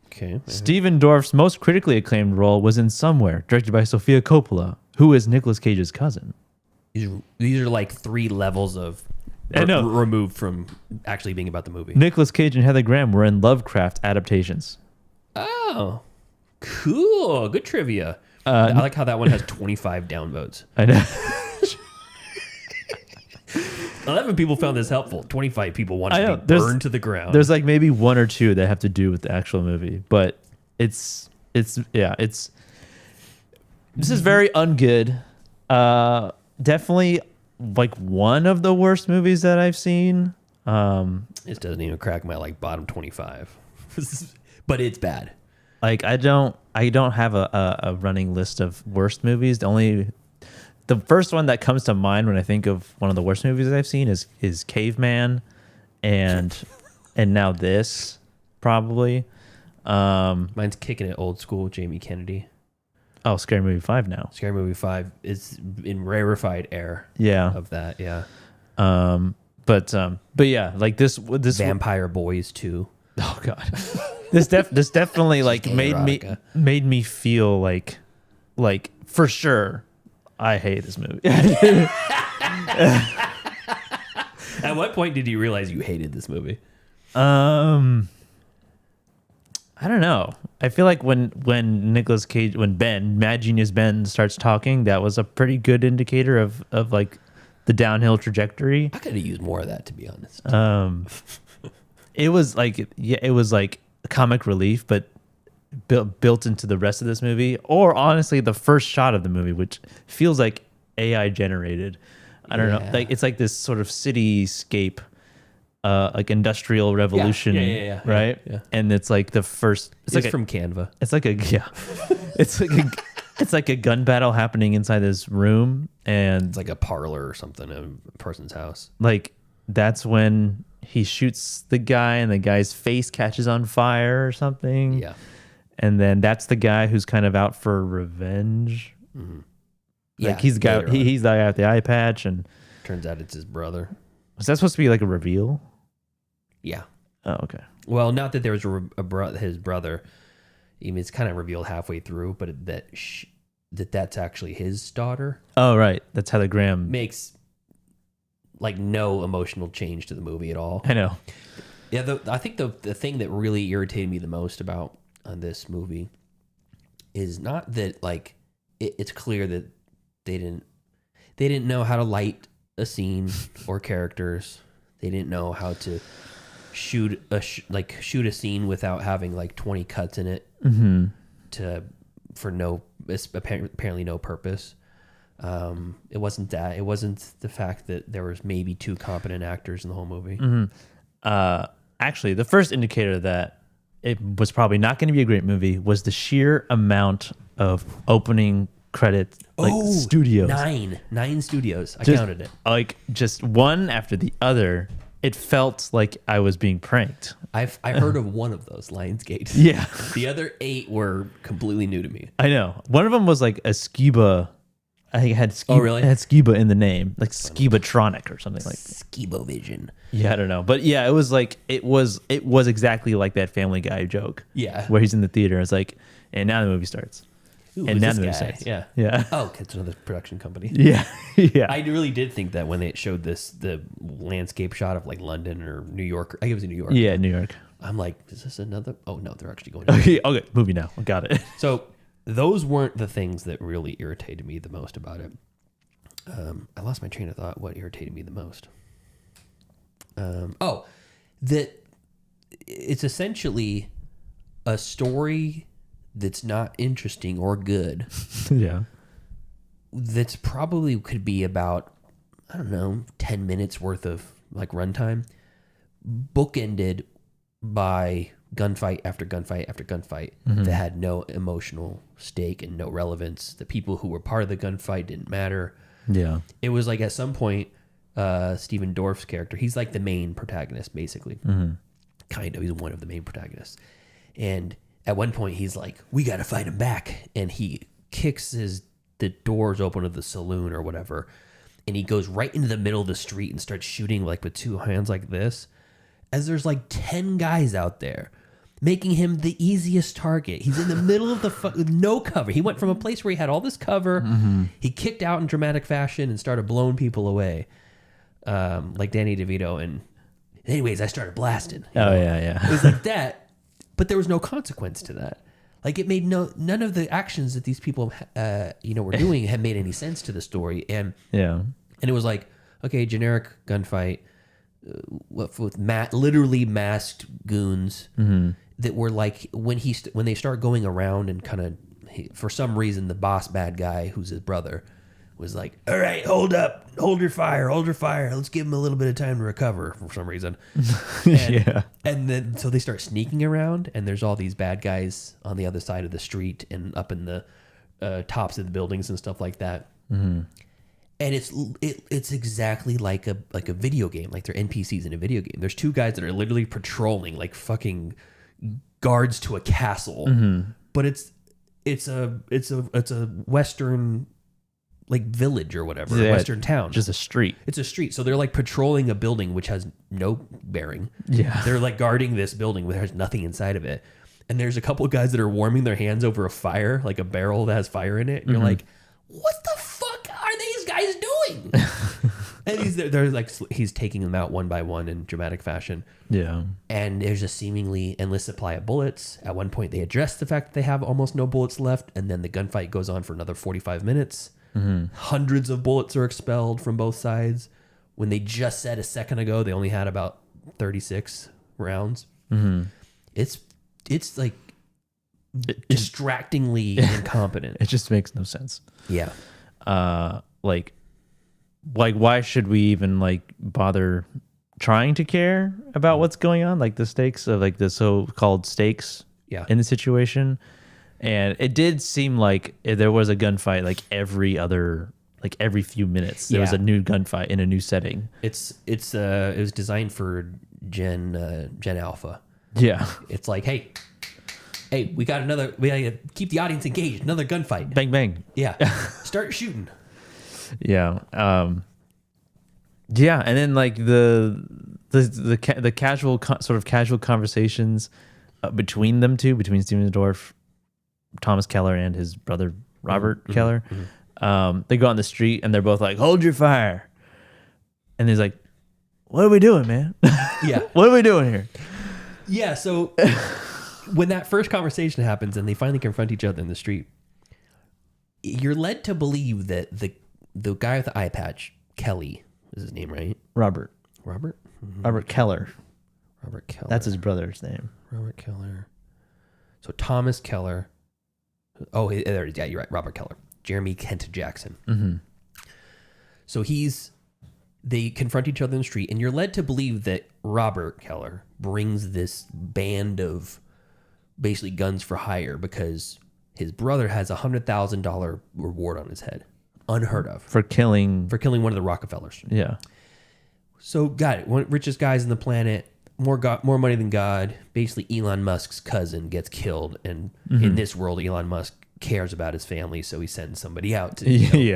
Okay. Stephen Dorff's most critically acclaimed role was in Somewhere, directed by Sofia Coppola, who is Nicolas Cage's cousin. These are like 3 levels of removed from actually being about the movie. Nicolas Cage and Heather Graham were in Lovecraft adaptations. Oh, cool. Good trivia. I like how that one has 25 downvotes. I know. 11 people found this helpful. 25 people wanted to be burned to the ground. There's like maybe 1 or 2 that have to do with the actual movie, but this is very ungood. Definitely like one of the worst movies that I've seen. This doesn't even crack my like bottom 25, but it's bad. Like I don't have a running list of worst movies. The first one that comes to mind when I think of one of the worst movies I've seen is Caveman, and now this probably. Mine's Kicking It Old School, Jamie Kennedy. Oh, Scary Movie 5 now. Scary Movie 5 is in rarefied air. Yeah. Of that, yeah. But yeah, like this Vampire Boys 2. Oh God. This definitely like made me feel like for sure I hate this movie. And what point did you realize you hated this movie? I don't know. I feel like when Nicolas Cage, when Mad Genius Ben starts talking, that was a pretty good indicator of like the downhill trajectory. I could have used more of that, to be honest. It was like comic relief, but built into the rest of this movie, or honestly, the first shot of the movie, which feels like AI generated. I don't know. Like it's like this sort of cityscape. Like industrial revolution, right? Yeah. And it's like the first. It's from Canva. It's like it's like a gun battle happening inside this room, and it's like a parlor or something in a person's house. Like that's when he shoots the guy, and the guy's face catches on fire or something. Yeah. And then that's the guy who's kind of out for revenge. Mm-hmm. Like he's the guy with the eye patch, and turns out it's his brother. Was that supposed to be like a reveal? Yeah. Oh, okay. Well, not that there was his brother. Even it's kind of revealed halfway through, but that's actually his daughter. Oh, right. That telegram makes like no emotional change to the movie at all. I know. Yeah, I think the thing that really irritated me the most about this movie is not that like it's clear that they didn't know how to light a scene or characters. They didn't know how to shoot a scene without having like 20 cuts in it for apparently no purpose. It wasn't that. It wasn't the fact that there was maybe 2 competent actors in the whole movie. Actually, the first indicator that it was probably not going to be a great movie was the sheer amount of opening credits, studios. 9 studios. I counted it. Like just one after the other. It felt like I was being pranked. I heard of one of those, Lionsgate. Yeah. The other 8 were completely new to me. I know. One of them was like a Skiba. I think it had Skiba. Oh, really? It had Skiba in the name, like Skibatronic or something like that. Skiba Vision. Yeah, I don't know. But yeah, it was like it was exactly like that Family Guy joke. Yeah. Where he's in the theater. It's like, and now the movie starts. Ooh, and now the movie guy? starts. Yeah. Yeah. Oh, it's another production company. Yeah. Yeah. I really did think that when they showed the landscape shot of like London or New York. I think it was in New York. Yeah, New York. I'm like, is this another? Oh no, they're actually going. Okay, movie now. I got it. So those weren't the things that really irritated me the most about it. I lost my train of thought. What irritated me the most? That it's essentially a story that's not interesting or good. Yeah. That's probably could be about, I don't know, 10 minutes worth of like runtime, bookended by gunfight after gunfight after gunfight that had no emotional stake and no relevance. The people who were part of the gunfight didn't matter. Yeah. It was like at some point, Stephen Dorff's character, he's like the main protagonist, basically. Kind of. He's one of the main protagonists. And at one point, he's like, we got to fight him back. And he kicks the doors open of the saloon or whatever. And he goes right into the middle of the street and starts shooting like with 2 hands like this. As there's like 10 guys out there, making him the easiest target. He's in the middle of with no cover. He went from a place where he had all this cover. He kicked out in dramatic fashion and started blowing people away. Like Danny DeVito. And anyways, I started blasting. Yeah. It was like that. But there was no consequence to that. Like it made none of the actions that these people, were doing had made any sense to the story. And it was like, okay, generic gunfight with literally masked goons that were like when they start going around and kind of for some reason the boss bad guy who's his brother was like, all right, hold up, hold your fire, let's give him a little bit of time to recover for some reason. And then so they start sneaking around and there's all these bad guys on the other side of the street and up in the tops of the buildings and stuff like that. And it's exactly like a video game, like they're NPCs in a video game. There's 2 guys that are literally patrolling like fucking guards to a castle, but it's a Western like village or whatever, Western town. Just a street. It's a street. So they're like patrolling a building which has no bearing. Yeah. They're like guarding this building where there's nothing inside of it. And there's a couple of guys that are warming their hands over a fire, like a barrel that has fire in it. And you're like, what the fuck are these guys doing? And they're like, he's taking them out one by one in dramatic fashion. Yeah. And there's a seemingly endless supply of bullets. At one point, they address the fact that they have almost no bullets left, and then the gunfight goes on for another 45 minutes. Hundreds of bullets are expelled from both sides. When they just said a second ago they only had about 36 rounds. It's like distractingly incompetent. It just makes no sense. Yeah. Like why should we even like bother trying to care about what's going on? Like the stakes of like the so-called stakes in the situation. And it did seem like there was a gunfight like every few minutes. There was a new gunfight in a new setting. It was designed for Gen Alpha. Yeah. It's like, hey, we gotta keep the audience engaged. Another gunfight. Bang bang. Yeah. Start shooting. Yeah. Yeah, and then like the casual sort of casual conversations between them two, between Steven Dorff, Thomas Keller, and his brother Robert Keller. They go on the street and they're both like, "Hold your fire," and he's like, "What are we doing, man? Yeah, what are we doing here?" Yeah. So when that first conversation happens and they finally confront each other in the street, you're led to believe that the guy with the eye patch, Kelly, is his name, right? Robert Keller. Robert Keller. That's his brother's name. Robert Keller. So Thomas Keller. Oh, there it is. Yeah, you're right. Robert Keller. Jeremy Kent Jackson. So they confront each other in the street, and you're led to believe that Robert Keller brings this band of basically guns for hire because his brother has $100,000 reward on his head. Unheard of. For killing one of the Rockefellers. Yeah. So got it. One of the richest guys on the planet, more money than God. Basically, Elon Musk's cousin gets killed, and in this world, Elon Musk cares about his family, so he sends somebody out to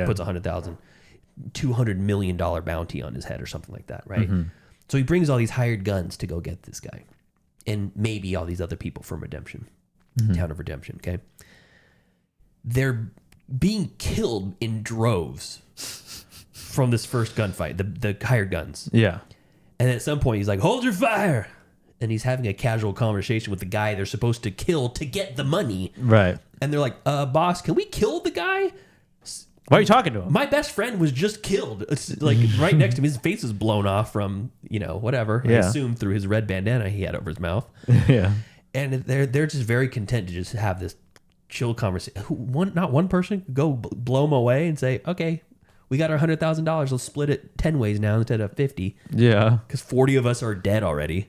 puts $200 million bounty on his head or something like that, right? So he brings all these hired guns to go get this guy, and maybe all these other people from Redemption, Town of Redemption. Okay, they're being killed in droves from this first gunfight, the hired guns. Yeah. And at some point he's like, "Hold your fire." And he's having a casual conversation with the guy they're supposed to kill to get the money. Right. And they're like, "Boss, can we kill the guy? Why are you talking to him? My best friend was just killed." It's like right next to him. His face is blown off from, whatever. Yeah. I assume through his red bandana he had over his mouth. Yeah. And they're just very content to just have this chill conversation. Not one person could go blow him away and say, "Okay, we got our $100,000. Let's split it 10 ways now instead of 50. Yeah. Because 40 of us are dead already.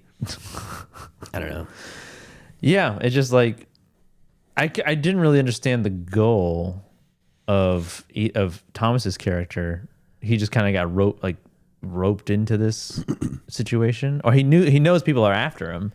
I don't know. Yeah. It's just like, I didn't really understand the goal of Thomas's character. He just kind of got roped into this situation, or he knows people are after him.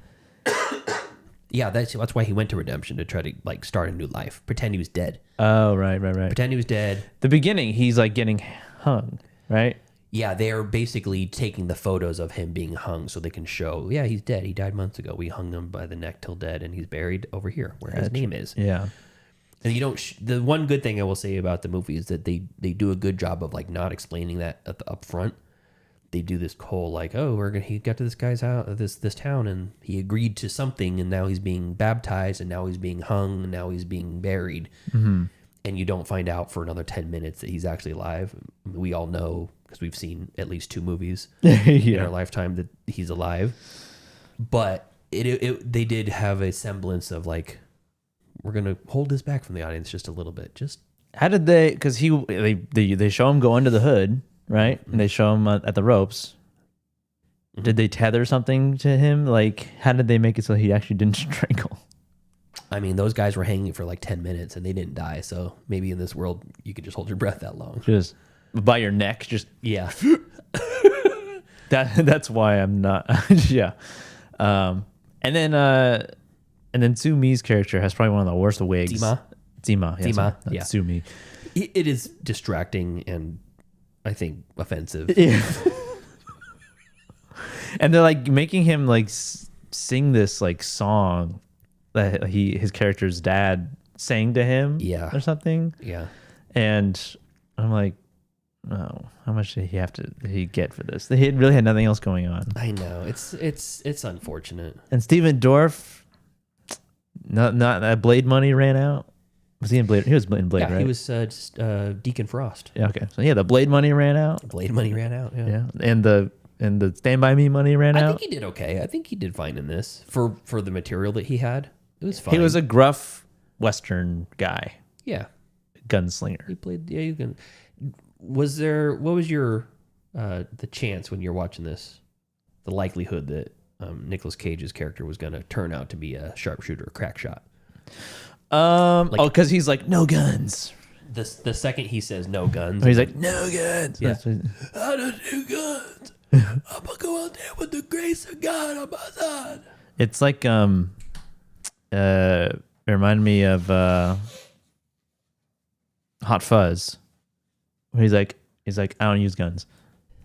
Yeah, that's why he went to Redemption, to try to start a new life. Pretend he was dead. Oh, right. Pretend he was dead. The beginning, he's getting hung, right? Yeah, they're basically taking the photos of him being hung so they can show, yeah, he's dead. He died months ago. We hung him by the neck till dead, and he's buried over here where his name is. Yeah. And you don't. The one good thing I will say about the movie is that they do a good job of not explaining that up front. They do this whole he got to this guy's house, this town, and he agreed to something, and now he's being baptized, and now he's being hung, and now he's being buried, and you don't find out for another 10 minutes that he's actually alive. We all know because we've seen at least 2 movies in our lifetime that he's alive. But they did have a semblance of we're gonna hold this back from the audience just a little bit. Just how did they? Because they show him go under the hood. Right? And they show him at the ropes. Did they tether something to him? How did they make it so he actually didn't strangle? I mean, those guys were hanging for 10 minutes and they didn't die. So maybe in this world, you could just hold your breath that long. Just by your neck. Just yeah. That's why I'm not. Yeah. And then Sumi's character has probably one of the worst wigs. Zima. Yeah. Sumi. It is distracting and I think offensive. Yeah. And they're making him sing this song that his character's dad sang to him, or something. Yeah. And I'm like, Oh, how much did he get for this? He really had nothing else going on. I know it's unfortunate. And Steven Dorff, not that Blade money ran out. Was he in Blade? He was in Blade, Yeah, right? he was just Deacon Frost. Yeah, okay. So yeah, the Blade money ran out. Blade money ran out. Yeah. And the Stand By Me money ran I out. think he did okay. I think he did fine in this for the material that he had. It was fine. He was a gruff Western guy. Yeah. Gunslinger. He played. Yeah, you can. What was your the chance when you're watching this? The likelihood that Nicolas Cage's character was going to turn out to be a sharpshooter or crack shot. Because he's like, no guns. The second he says no guns, he's like, no guns. Yeah. I don't do guns. I'm gonna go out there with the grace of God on my side. It's like it reminded me of Hot Fuzz, where he's like I don't use guns,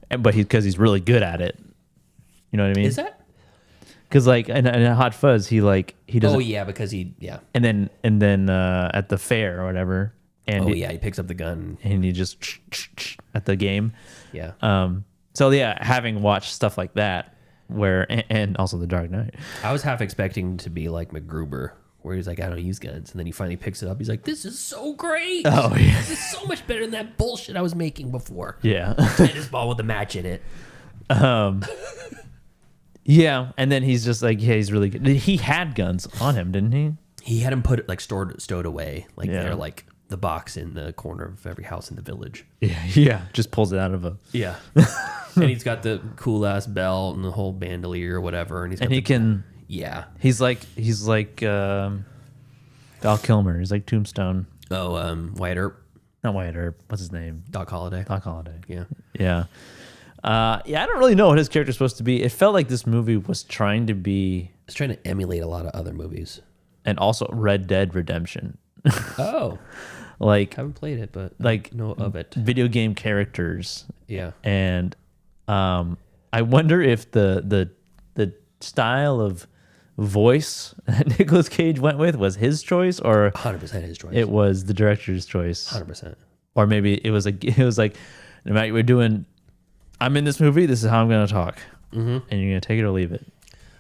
but because he's really good at it. You know what I mean? Is that? Because like in Hot Fuzz, he doesn't. Oh yeah, because he And then at the fair or whatever, and he picks up the gun and he just at the game. Yeah. So yeah, having watched stuff like that, and also The Dark Knight, I was half expecting to be like MacGruber, where he's like, I don't use guns, and then he finally picks it up. He's like, this is so great. Oh yeah, this is so much better than that bullshit I was making before. Yeah. Tennis ball with a match in it. Yeah, and then he's just like, yeah, he's really good. He had guns on him, didn't he? He had him put like stowed away, like they're like the box in the corner of every house in the village. Yeah. Just pulls it out of a. Yeah. And he's got the cool ass belt and the whole bandolier or whatever, and he can. Yeah. He's like Val Kilmer. He's like Tombstone. Oh, Wyatt Earp. Not Wyatt Earp. What's his name? Doc Holliday. Yeah. Yeah. I don't really know what his character's supposed to be. It felt like this movie was trying to be. It's trying to emulate a lot of other movies. And also Red Dead Redemption. Oh. Like, haven't played it, but like know of it. Video game characters. Yeah. And I wonder if the style of voice that Nicolas Cage went with was his choice or 100% his choice. It was the director's choice. 100%. Or maybe it was like, no matter we're doing, I'm in this movie, this is how I'm going to talk. Mm-hmm. And you're going to take it or leave it.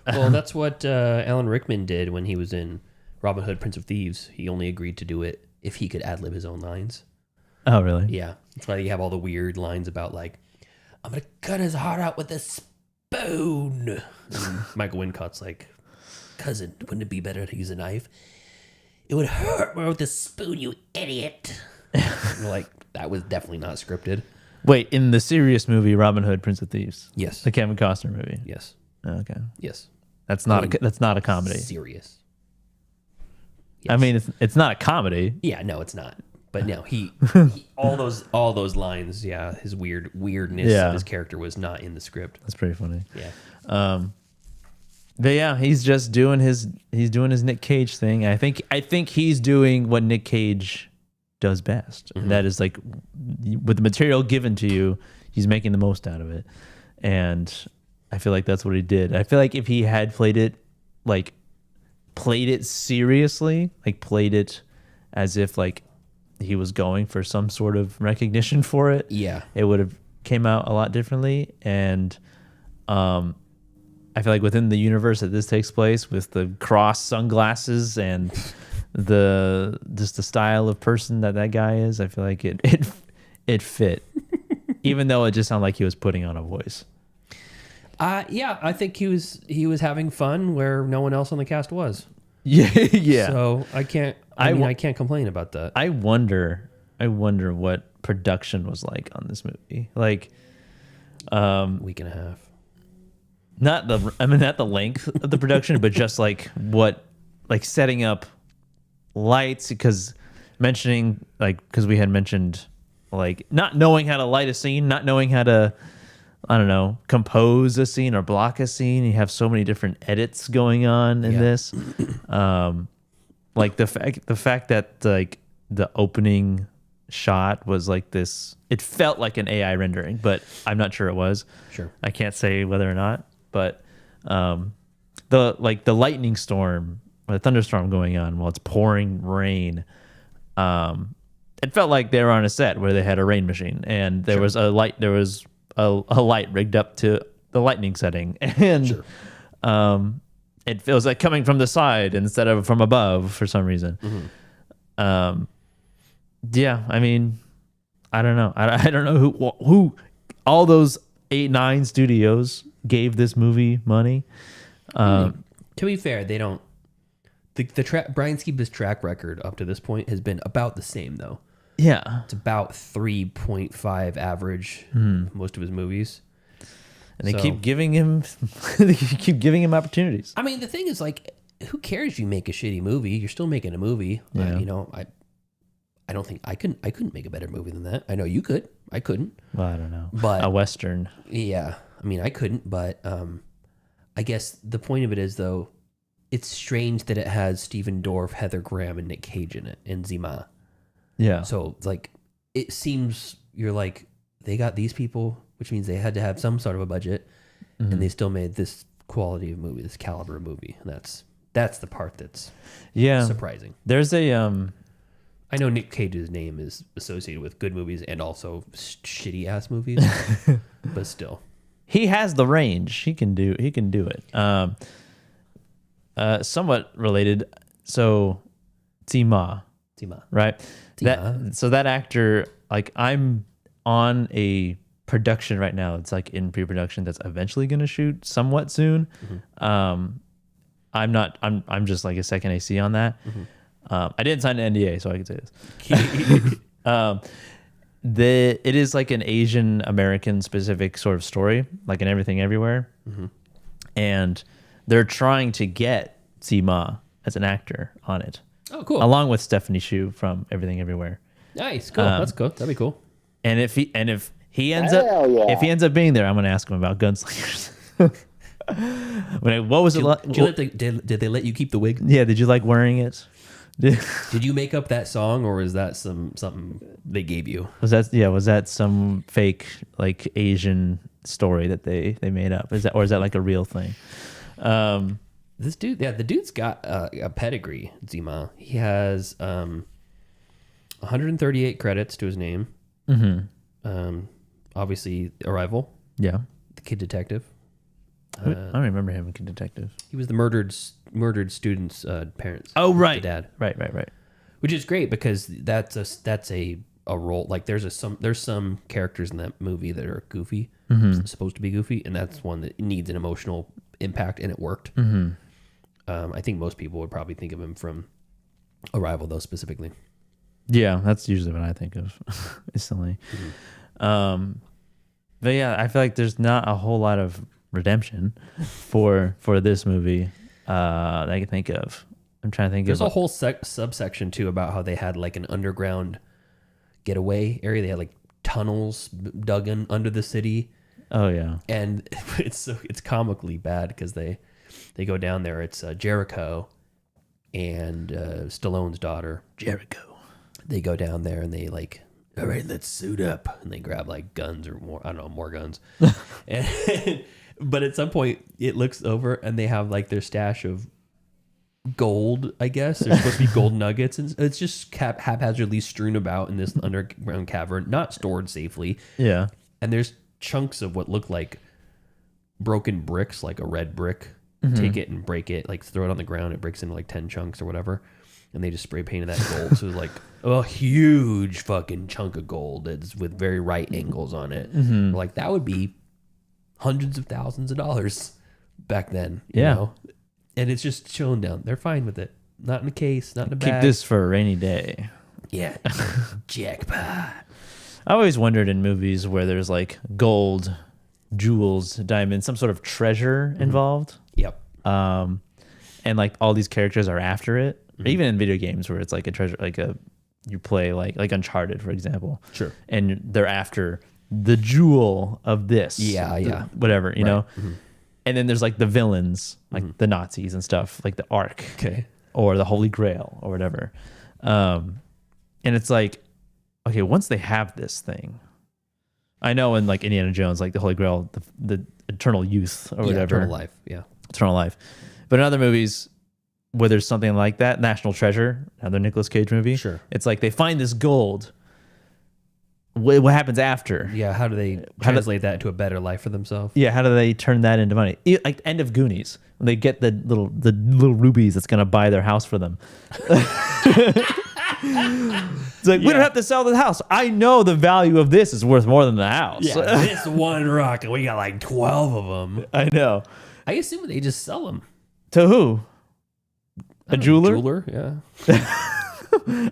Well, that's what Alan Rickman did when he was in Robin Hood, Prince of Thieves. He only agreed to do it if he could ad-lib his own lines. Oh, really? Yeah. That's why you have all the weird lines about like, I'm going to cut his heart out with a spoon. And Michael Wincott's like, cousin, wouldn't it be better to use a knife? It would hurt more with a spoon, you idiot. Like, that was definitely not scripted. Wait, in the serious movie Robin Hood, Prince of Thieves? Yes. The Kevin Costner movie? Yes. Oh, okay. Yes. That's not a comedy. Serious. Yes. I mean, it's not a comedy. Yeah, no, it's not. But no, he all those lines, yeah, his weirdness of his character was not in the script. That's pretty funny. Yeah. But yeah, he's just doing his Nick Cage thing. I think he's doing what Nick Cage does best. Mm-hmm. And that is like with the material given to you, he's making the most out of it. And I feel like that's what he did. I feel like if he had played it seriously, like played it as if like he was going for some sort of recognition for it, it would have came out a lot differently. And I feel like within the universe that this takes place, with the cross sunglasses and the style of person that guy is, I feel like it fit, even though it just sounded like he was putting on a voice. Yeah, I think he was having fun where no one else on the cast was. Yeah. So I can't complain about that. I wonder what production was like on this movie. Like, week and a half. Not the length of the production, but just like setting up lights, because we had mentioned like not knowing how to light a scene, not knowing how to, I don't know, compose a scene or block a scene. You have so many different edits going on in this. Like the fact that like the opening shot was like this, it felt like an AI rendering, but I'm not sure it was. Sure. I can't say whether or not, but the lightning storm or the thunderstorm going on while it's pouring rain, it felt like they were on a set where they had a rain machine and there was a light. There was a light rigged up to the lightning setting, and it feels like coming from the side instead of from above for some reason. Yeah, I mean, I don't know. I don't know who all those 8-9 studios gave this movie money. To be fair, they don't. Brian Skiba's track record up to this point has been about the same, though. Yeah, it's about 3.5 average. Most of his movies, and they keep giving him, they keep giving him opportunities. I mean, the thing is, like, who cares if you make a shitty movie? You're still making a movie. Yeah. You know, I don't think I couldn't make a better movie than that. I know you could. I couldn't. Well, I don't know. But a Western. Yeah. I mean, I couldn't, but I guess the point of it is, though, it's strange that it has Stephen Dorff, Heather Graham, and Nick Cage in it, and Zima. Yeah. So, like, it seems you're like, they got these people, which means they had to have some sort of a budget, and they still made this quality of movie, this caliber of movie. And that's the part that's surprising. There's a I know Nick Cage's name is associated with good movies and also shitty ass movies, but still, he has the range. He can do it. Somewhat related. So, Zima, right? That actor, like, I'm on a production right now. It's like in pre-production that's eventually going to shoot somewhat soon. I'm just like a second AC on that. I didn't sign an NDA, so I can say this. It is like an Asian American specific sort of story, like in Everything Everywhere, and they're trying to get Zima as an actor on it. Oh, cool! Along with Stephanie Hsu from Everything Everywhere. Nice, cool. That's cool. That'd be cool. And if he ends up being there, I'm going to ask him about Gunslingers. What was it like? Did they let you keep the wig? Yeah. Did you like wearing it? Did you make up that song, or was that something they gave you? Was that some fake like Asian story that they made up? Is that like a real thing? This dude, the dude's got a pedigree. Zima, he has 138 credits to his name. Obviously, Arrival. Yeah, The Kid Detective. I don't remember him in Kid Detective. He was the murdered student's parents. Oh, right, the dad. Right. Which is great because that's a role. Like there's some characters in that movie that are goofy, supposed to be goofy, and that's one that needs an emotional impact, and it worked. I think most people would probably think of him from Arrival, though, specifically. Yeah, that's usually what I think of instantly. But yeah, I feel like there's not a whole lot of redemption for this movie that I can think of. I'm trying to think. There's a whole subsection too about how they had like an underground getaway area. They had like tunnels dug in under the city. Oh yeah, and it's comically bad because they go down there. It's Jericho and Stallone's daughter, Jericho. They go down there and they like, all right, let's suit up, and they grab like guns or more. I don't know, more guns. But at some point, it looks over and they have like their stash of gold. I guess they're supposed to be gold nuggets, and it's just haphazardly strewn about in this underground cavern, not stored safely. Yeah, and there's chunks of what look like broken bricks, like a red brick. Take it and break it, like throw it on the ground. It breaks into like 10 chunks or whatever, and they just spray painted that gold. So it's like a huge fucking chunk of gold that's with very right angles on it. Like that would be hundreds of thousands of dollars back then. You know? And it's just chilling down. They're fine with it. Not in a case, not in a bag. Keep this for a rainy day. Yeah, jackpot. I always wondered in movies where there's like gold, jewels, diamonds, some sort of treasure involved. Yep. And like all these characters are after it. Even in video games where it's like a treasure, like you play like Uncharted, for example. Sure. And they're after the jewel of this. Yeah. Whatever, you know. And then there's like the villains, like the Nazis and stuff, like the Ark. Okay. Or the Holy Grail or whatever. And it's like, okay, once they have this thing, I know in like Indiana Jones, like the Holy Grail, the eternal youth or whatever. Eternal life. Yeah. Eternal life. But in other movies, where there's something like that, National Treasure, another Nicolas Cage movie. Sure. It's like they find this gold. What happens after? Yeah, how do they translate that into a better life for themselves? Yeah, how do they turn that into money? Like end of Goonies, when they get the little rubies that's gonna buy their house for them. It's like, we don't have to sell the house. I know the value of this is worth more than the house. Yeah, this one rock, and we got like 12 of them. I know. I assume they just sell them. To who? A jeweler? Jeweler, yeah.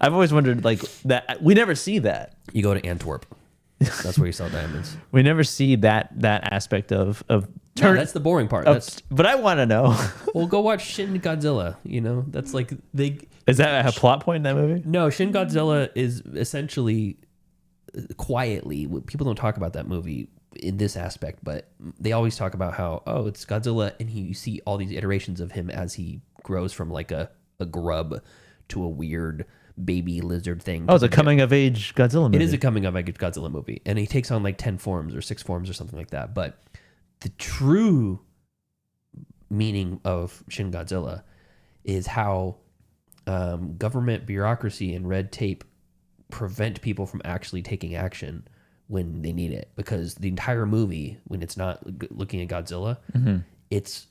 I've always wondered, like, that. We never see that. You go to Antwerp. That's where you sell diamonds. We never see that aspect of No, that's the boring part. But I want to know. Well, go watch Shin Godzilla. You know, that's like Is that a plot point in that movie? No, Shin Godzilla is essentially quietly. People don't talk about that movie in this aspect, but they always talk about how it's Godzilla, and you see all these iterations of him as he grows from like a grub to a weird baby lizard thing. Oh, it's a coming of age Godzilla movie. It is a coming of age Godzilla movie, and he takes on like 10 forms or 6 forms or something like that. But the true meaning of Shin Godzilla is how government bureaucracy and red tape prevent people from actually taking action when they need it. Because the entire movie, when it's not looking at Godzilla, it's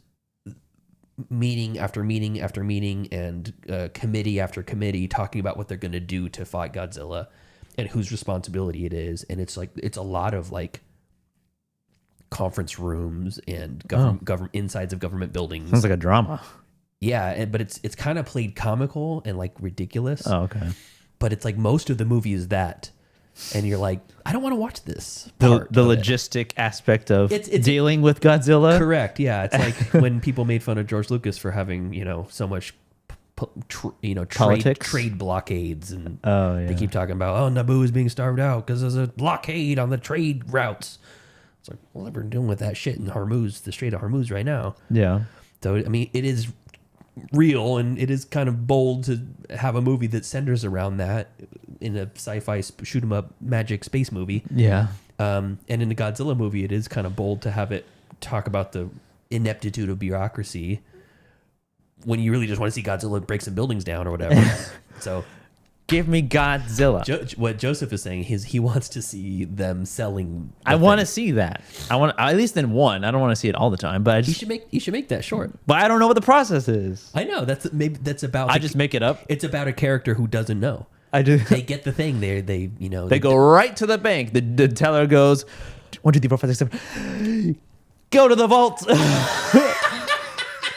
meeting after meeting after meeting and committee after committee talking about what they're going to do to fight Godzilla and whose responsibility it is. And it's like, it's a lot of like conference rooms and government insides of government buildings. Sounds like a drama. Yeah, but it's kind of played comical and like ridiculous. Oh, okay. But it's like most of the movie is that, and you're like, I don't want to watch this. The logistic aspect of dealing with Godzilla. Correct. Yeah, it's like when people made fun of George Lucas for having so much, trade blockades, and they keep talking about Naboo is being starved out because there's a blockade on the trade routes. It's like, well, we're dealing with that shit in Hormuz, the Strait of Hormuz right now. Yeah. So I mean, it is real, and it is kind of bold to have a movie that centers around that in a sci-fi shoot 'em up magic space movie. Yeah. And in the Godzilla movie, it is kind of bold to have it talk about the ineptitude of bureaucracy when you really just want to see Godzilla break some buildings down or whatever. So give me Godzilla. What Joseph is saying is he wants to see them selling. I want to see that. I want at least in one. I don't want to see it all the time, but you should make that short. But I don't know what the process is. I know that's about. I just make it up. It's about a character who doesn't know. I do. They get the thing. They go right to the bank. The teller goes 1, 2, 3, 4, 5, 6, 7. Go to the vault.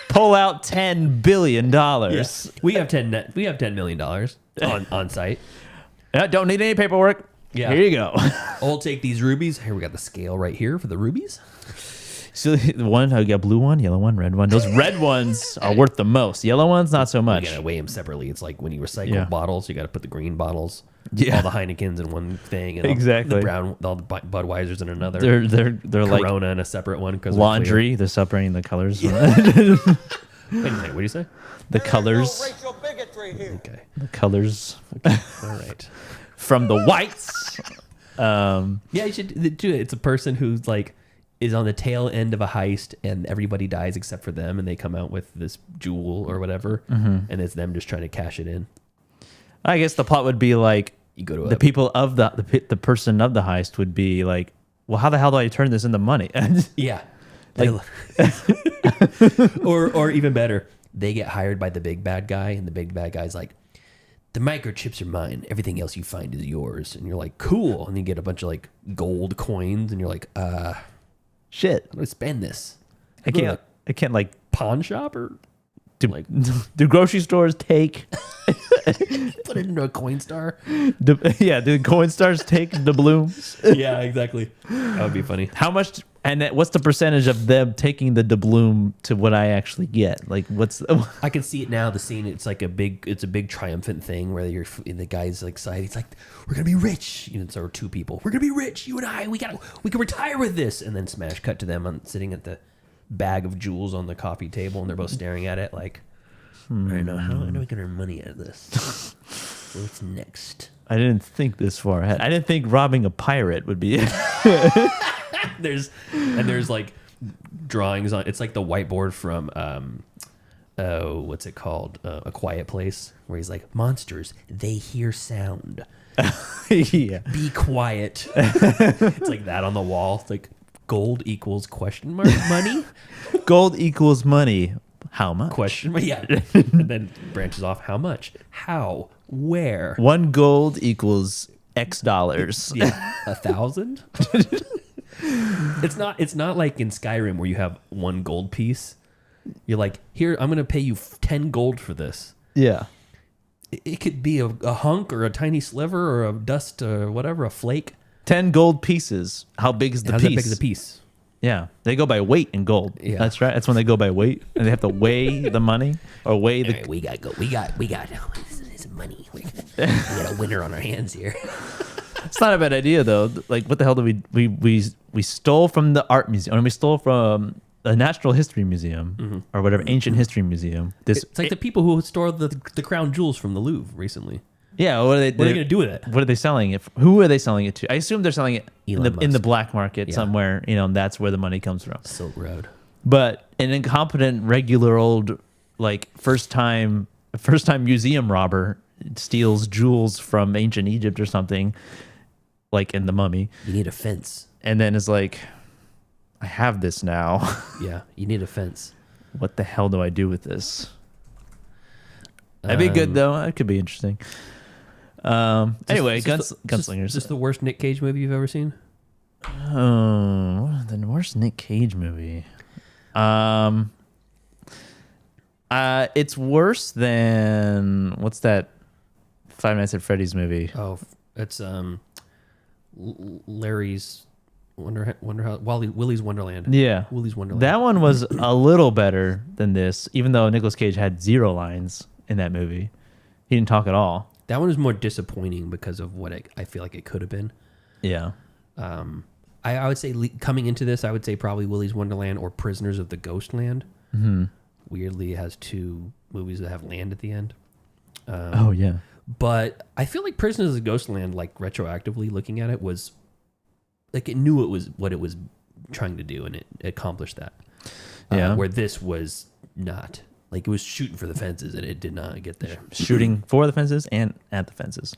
Pull out $10 billion. Yes. We have $10 million on site. Don't need any paperwork. Yeah. Here you go. I'll take these rubies. Here we got the scale right here for the rubies. So the one, I got blue one, yellow one, red one. Those red ones are worth the most. Yellow ones, not so much. You gotta weigh them separately. It's like when you recycle bottles, you gotta put the green bottles, all the Heinekens in one thing, and exactly all the brown, all the Budweisers in another. They're Corona like in a separate one because laundry. They're separating the colors. Wait a minute, what do you say? The colors. racial bigotry here. Okay. The colors. Okay. All right. From the whites. Yeah, you should do it. It's a person who's like is on the tail end of a heist, and everybody dies except for them, and they come out with this jewel or whatever, and it's them just trying to cash it in. I guess the plot would be like you go to the people of the person of the heist would be like, well, how the hell do I turn this into money? Yeah. Like, or even better, they get hired by the big bad guy, and the big bad guy's like, the microchips are mine. Everything else you find is yours. And you're like, cool. And you get a bunch of like gold coins, and you're like, shit. How do I spend this? I can't like pawn shop or do grocery stores take put it into a Coinstar? Do Coinstars take the doubloons? Yeah, exactly. That would be funny. How much? And what's the percentage of them taking the doubloon to what I actually get? Like, what's? I can see it now. The scene. It's like a big triumphant thing where you're in the guy's like side. He's like, "We're gonna be rich." So two people. We're gonna be rich. You and I. We can retire with this. And then smash cut to them sitting at the bag of jewels on the coffee table, and they're both staring at it like, I don't know how do we get our money out of this? What's next? I didn't think this far ahead. I didn't think robbing a pirate would be it. There's like drawings on. It's like the whiteboard from what's it called? A Quiet Place, where he's like, monsters, they hear sound. Yeah. Be quiet. It's like that on the wall. It's like gold equals question mark money. Gold equals money. How much? Question mark. Yeah. And then branches off. How much? How? Where? 1 gold equals X dollars. Yeah. 1,000. It's not like in Skyrim where you have 1 gold piece. You're like, here, I'm gonna pay you 10 gold for this. Yeah. It could be a hunk or a tiny sliver or a dust or whatever, a flake. 10 gold pieces. How big is the How's piece? that big is the piece? Yeah, they go by weight in gold. Yeah. That's right. That's when they go by weight, and they have to weigh the money or weigh the. Right, we got this money. We got a winner on our hands here. It's not a bad idea though. Like, what the hell did we stole from the art museum? Or we stole from a natural history museum or whatever, ancient history museum. It's like the people who store the crown jewels from the Louvre recently. Yeah, what are they going to do with it? What are they selling it? Who are they selling it to? I assume they're selling it in Elon the Musk. black market somewhere. And that's where the money comes from. Silk Road. But an incompetent, regular old, like first time museum robber steals jewels from ancient Egypt or something, like in the Mummy. You need a fence. And then it's like, I have this now. Yeah, you need a fence. What the hell do I do with this? That'd be good though. That could be interesting. Anyway, Gunslingers. Is this the worst Nick Cage movie you've ever seen? Oh, the worst Nick Cage movie. It's worse than what's that Five Nights at Freddy's movie? Oh, it's Larry's Willy's Wonderland. Yeah, Willy's Wonderland. That one was a little better than this, even though Nicolas Cage had 0 lines in that movie. He didn't talk at all. That one was more disappointing because of what I feel like it could have been. Yeah. I would say coming into this, I would say probably Willy's Wonderland or Prisoners of the Ghostland. Mm-hmm. Weirdly, it has 2 movies that have land at the end. Oh yeah. But I feel like Prisoners of the Ghostland, like retroactively looking at it, was like it knew it was what it was trying to do, and it accomplished that. Yeah. Where this was not. Like it was shooting for the fences, and it did not get there. Shooting for the fences and at the fences.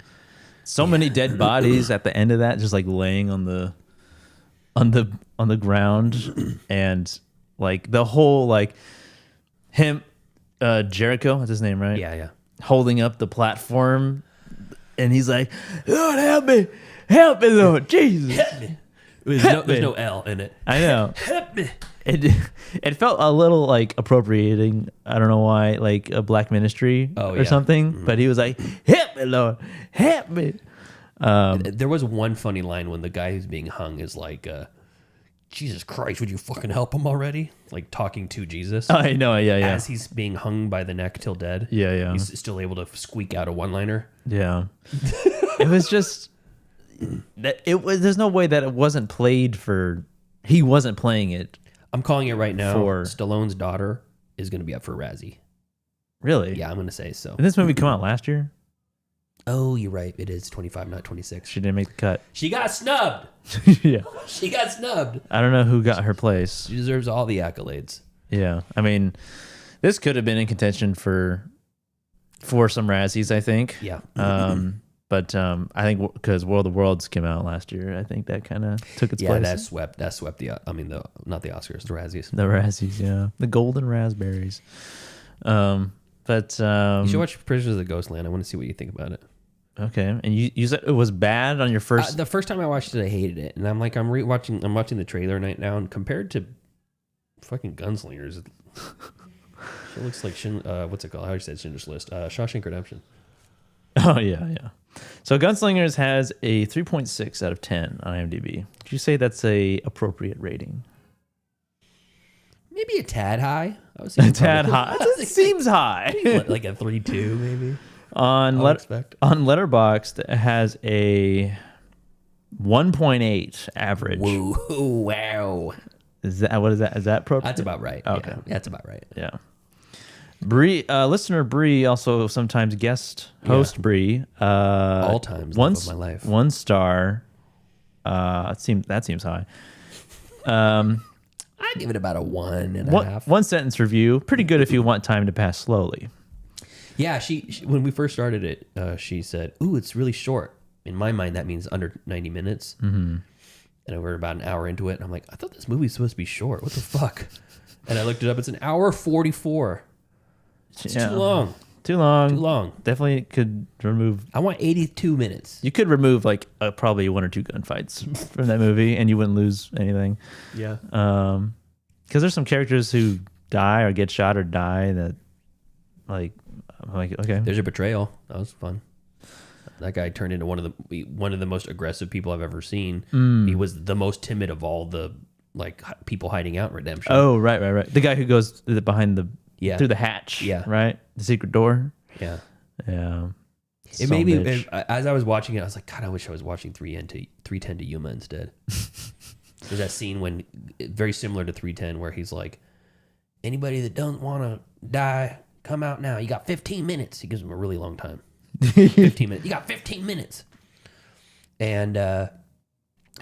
So many dead bodies at the end of that, just like laying on the ground, and like the whole like him, Jericho, that's his name, right? Yeah. Holding up the platform, and he's like, "Lord, help me, Lord, Jesus." Help me. There's no L in it. I know. Help me. It felt a little like appropriating. I don't know why, like a black ministry or something. But he was like, "Help me, Lord, help me." There was one funny line when the guy who's being hung is like, "Jesus Christ, would you fucking help him already?" Like talking to Jesus. I know, yeah. As he's being hung by the neck till dead. Yeah. He's still able to squeak out a one-liner. Yeah. It was just that it was. There's no way that it wasn't played for. He wasn't playing it. I'm calling it right now. For Stallone's daughter is going to be up for Razzie. Really? Yeah, I'm going to say so. Did this movie come out last year? Oh, you're right. It is 25, not 26. She didn't make the cut. She got snubbed. Yeah. She got snubbed. I don't know who got her place. She deserves all the accolades. Yeah. I mean, this could have been in contention for some Razzies, I think. Yeah. But I think because World of Worlds came out last year, I think that kind of took its place. Yeah, that swept not the Oscars, the Razzies. The Razzies, yeah. The golden raspberries. But you should watch Prisoners of the Ghostland. I want to see what you think about it. Okay. And you said it was bad on your first... the first time I watched it, I hated it. And I'm like, I'm watching the trailer right now, and compared to fucking Gunslingers, it looks like, what's it called? How you said Schindler's List? Shawshank Redemption. Oh, yeah. So Gunslingers has a 3.6 out of 10 on IMDb. Would you say that's a appropriate rating? Maybe a tad high. A tad high. It seems high. Like a 3.2 maybe. On Letterboxd, it has a 1.8 average. Whoa, wow. Is that appropriate? That's about right. Okay. Yeah, that's about right. Yeah. Bree, listener Bree, also sometimes guest host Bree. All times of my life. 1 star. That seems high. I I give it about a 1.5. One sentence review. Pretty good if you want time to pass slowly. Yeah, she when we first started it, she said, "Ooh, it's really short." In my mind, that means under 90 minutes. Mm-hmm. And we're about an hour into it, and I'm like, I thought this movie was supposed to be short. What the fuck? And I looked it up. It's an hour 44. It's too long. Too long. Too long. Definitely could remove. I want 82 minutes. You could remove like probably 1 or 2 gunfights from that movie, and you wouldn't lose anything. Yeah. Because there's some characters who die or get shot or die that, like, I'm like, okay. There's a betrayal. That was fun. That guy turned into one of the most aggressive people I've ever seen. He was the most timid of all the like people hiding out in Redemption. Oh, right. The guy who goes behind through the hatch. Yeah. Right? The secret door. Yeah. Yeah. It made me, as I was watching it, I was like, God, I wish I was watching 310 to Yuma instead. There's that scene when, very similar to 310, where he's like, anybody that doesn't want to die, come out now. You got 15 minutes. He gives him a really long time. 15 minutes. You got 15 minutes. And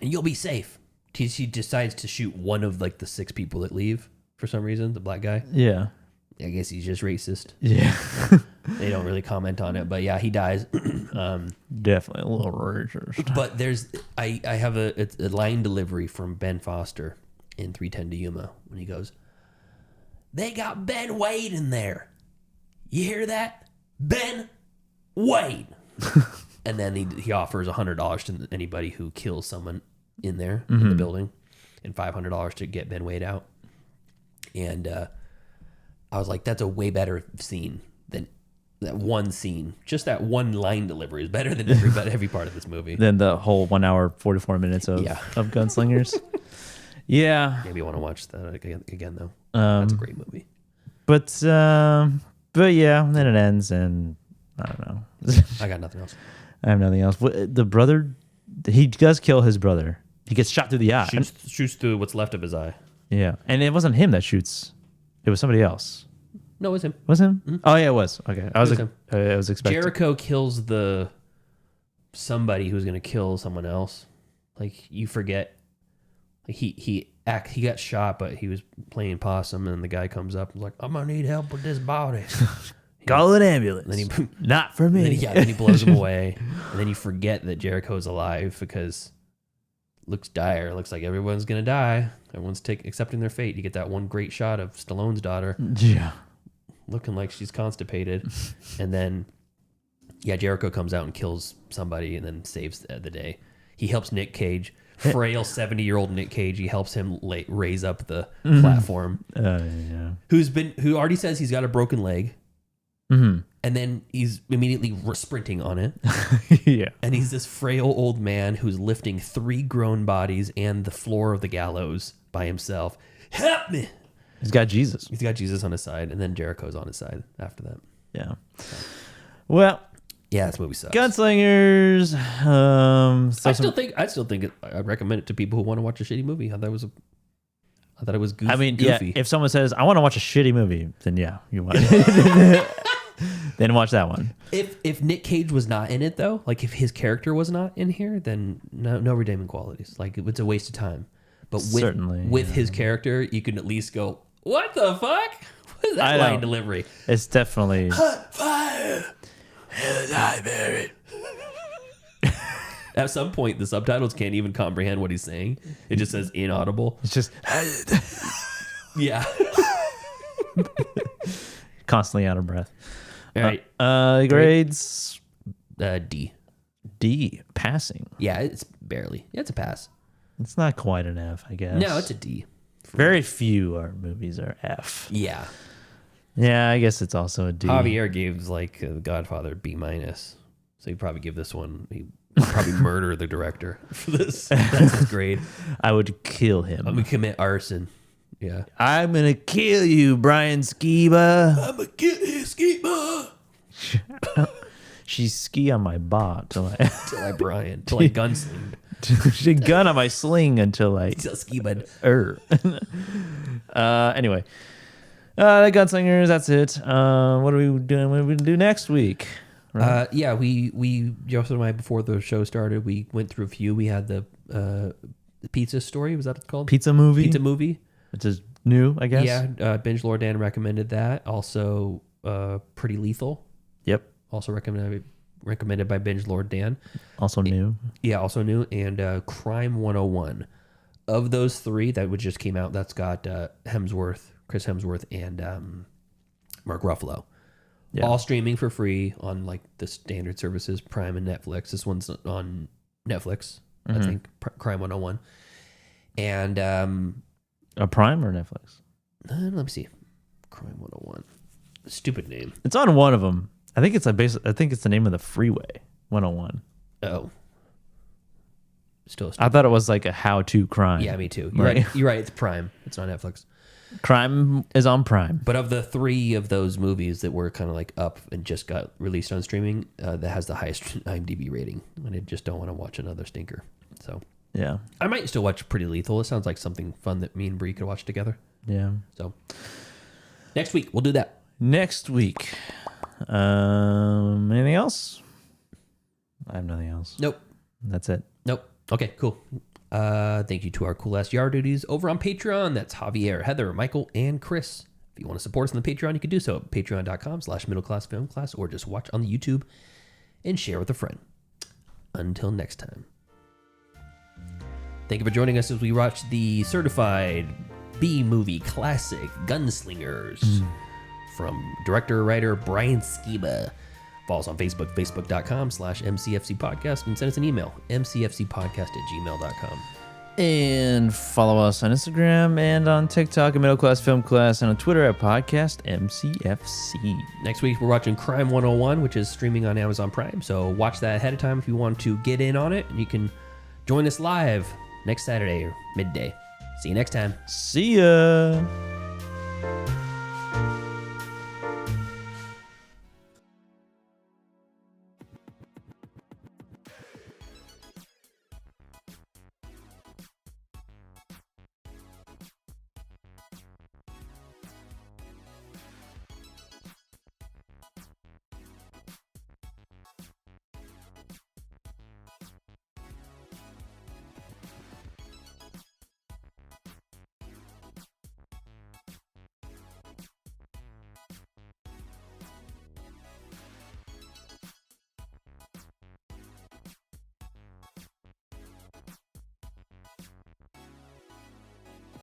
you'll be safe. She decides to shoot one of like the 6 people that leave for some reason, the black guy. Yeah. I guess he's just racist. Yeah. They don't really comment on it, but yeah, he dies. Definitely a little racist. But I have a line delivery from Ben Foster in 310 to Yuma when he goes, "They got Ben Wade in there. You hear that? Ben Wade." And then he offers $100 to anybody who kills someone in there in the building, and $500 to get Ben Wade out. And I was like, that's a way better scene than that one scene. Just that one line delivery is better than every part of this movie. Than the whole 1 hour 44 minutes of Gunslingers. Yeah. Maybe I want to watch that again though. That's a great movie. But yeah, then it ends, and I don't know. I got nothing else. I have nothing else. The brother, he does kill his brother. He gets shot through the eye. Shoots through what's left of his eye. Yeah, and it wasn't him that shoots. It was somebody else. No, it was him. Was him? Mm-hmm. Oh yeah, it was. Okay, I was expecting. Jericho kills somebody who's gonna kill someone else. Like you forget. Like he got shot, but he was playing possum, and the guy comes up and is like, "I'm gonna need help with this body." Call an ambulance. And then not for me. Then he blows him away, and then you forget that Jericho's alive because looks dire. It looks like everyone's gonna die. Everyone's accepting their fate. You get that one great shot of Stallone's daughter, looking like she's constipated, and then Jericho comes out and kills somebody, and then saves the day. He helps Nick Cage, frail 70-year-old Nick Cage. He helps him raise up the platform. Who already says he's got a broken leg. Mm-hmm. And then he's immediately sprinting on it. Yeah. And he's this frail old man who's lifting 3 grown bodies and the floor of the gallows by himself. Help me! He's got Jesus. He's got Jesus on his side, and then Jericho's on his side after that. Yeah. So. Yeah, this movie sucks. Gunslingers. I still think I recommend it to people who want to watch a shitty movie. I thought it was goofy. I mean, goofy. Yeah, if someone says, I want to watch a shitty movie, then yeah, you want it. Then watch that one. If Nick Cage was not in it, though, like if his character was not in here, then no redeeming qualities. Like it's a waste of time. But with his character, you can at least go, what the fuck? What is that line delivery? It's definitely... Hot fire! Hell die, Barry. At some point, the subtitles can't even comprehend what he's saying. It just says inaudible. It's just... Yeah. Constantly out of breath. All right. Grades? D. D. Passing. Yeah, it's barely. Yeah, it's a pass. It's not quite an F, I guess. No, it's a D. Very few movies are F. Yeah. Yeah, I guess it's also a D. Javier gave The Godfather B-. So he'd probably give this one... He'd probably murder the director for this. That's his grade. I would kill him. I'm going to commit arson. Yeah. I'm going to kill you, Brian Skiba. I'm going to kill you, Skiba. She ski on my bot till I gunsling. She gun on my sling until I skiba. Anyway, the Gunslingers. That's it. What are we doing? What are we gonna do next week? Right? We Joseph and I, before the show started, we went through a few. We had the pizza story. Was that what it's called? Pizza movie. which is new, I guess. Yeah, Binge Lord Dan recommended that. Also, Pretty Lethal. Yep. Also recommended by Binge Lord Dan. Also new. Yeah, also new. And Crime 101. Of those three that just came out, that's got Chris Hemsworth, and Mark Ruffalo. Yeah. All streaming for free on like the standard services, Prime and Netflix. This one's on Netflix, I think, Crime 101. And a Prime or Netflix? Let me see. Crime 101. Stupid name. It's on one of them. I think it's I think it's the name of the freeway. 101. Oh. Still. I thought it was like a how-to crime. Yeah, me too. You're right. You're right. It's Prime. It's on Netflix. Crime is on Prime. But of the three of those movies that were kind of like up and just got released on streaming, that has the highest IMDb rating. And I just don't want to watch another stinker. So yeah, I might still watch Pretty Lethal. It sounds like something fun that me and Bree could watch together. Yeah. So next week we'll do that. Next week. Anything else? I have nothing else. Nope. That's it. Nope. Okay, cool. Thank you to our cool ass yard duties over on Patreon. That's Javier, Heather, Michael, and Chris. If you want to support us on the Patreon, you can do so at patreon.com/middleclassfilmclass, or just watch on the YouTube and share with a friend. Until next time. Thank you for joining us as we watch the certified B-movie classic Gunslingers from director-writer Brian Skiba. Follow us on Facebook, facebook.com/MCFC podcast, and send us an email, mcfcpodcast@gmail.com. And follow us on Instagram and on TikTok at Middle Class Film Class, and on Twitter at Podcast MCFC. Next week, we're watching Crime 101, which is streaming on Amazon Prime. So watch that ahead of time if you want to get in on it. And you can join us live next Saturday or midday. See you next time. See ya.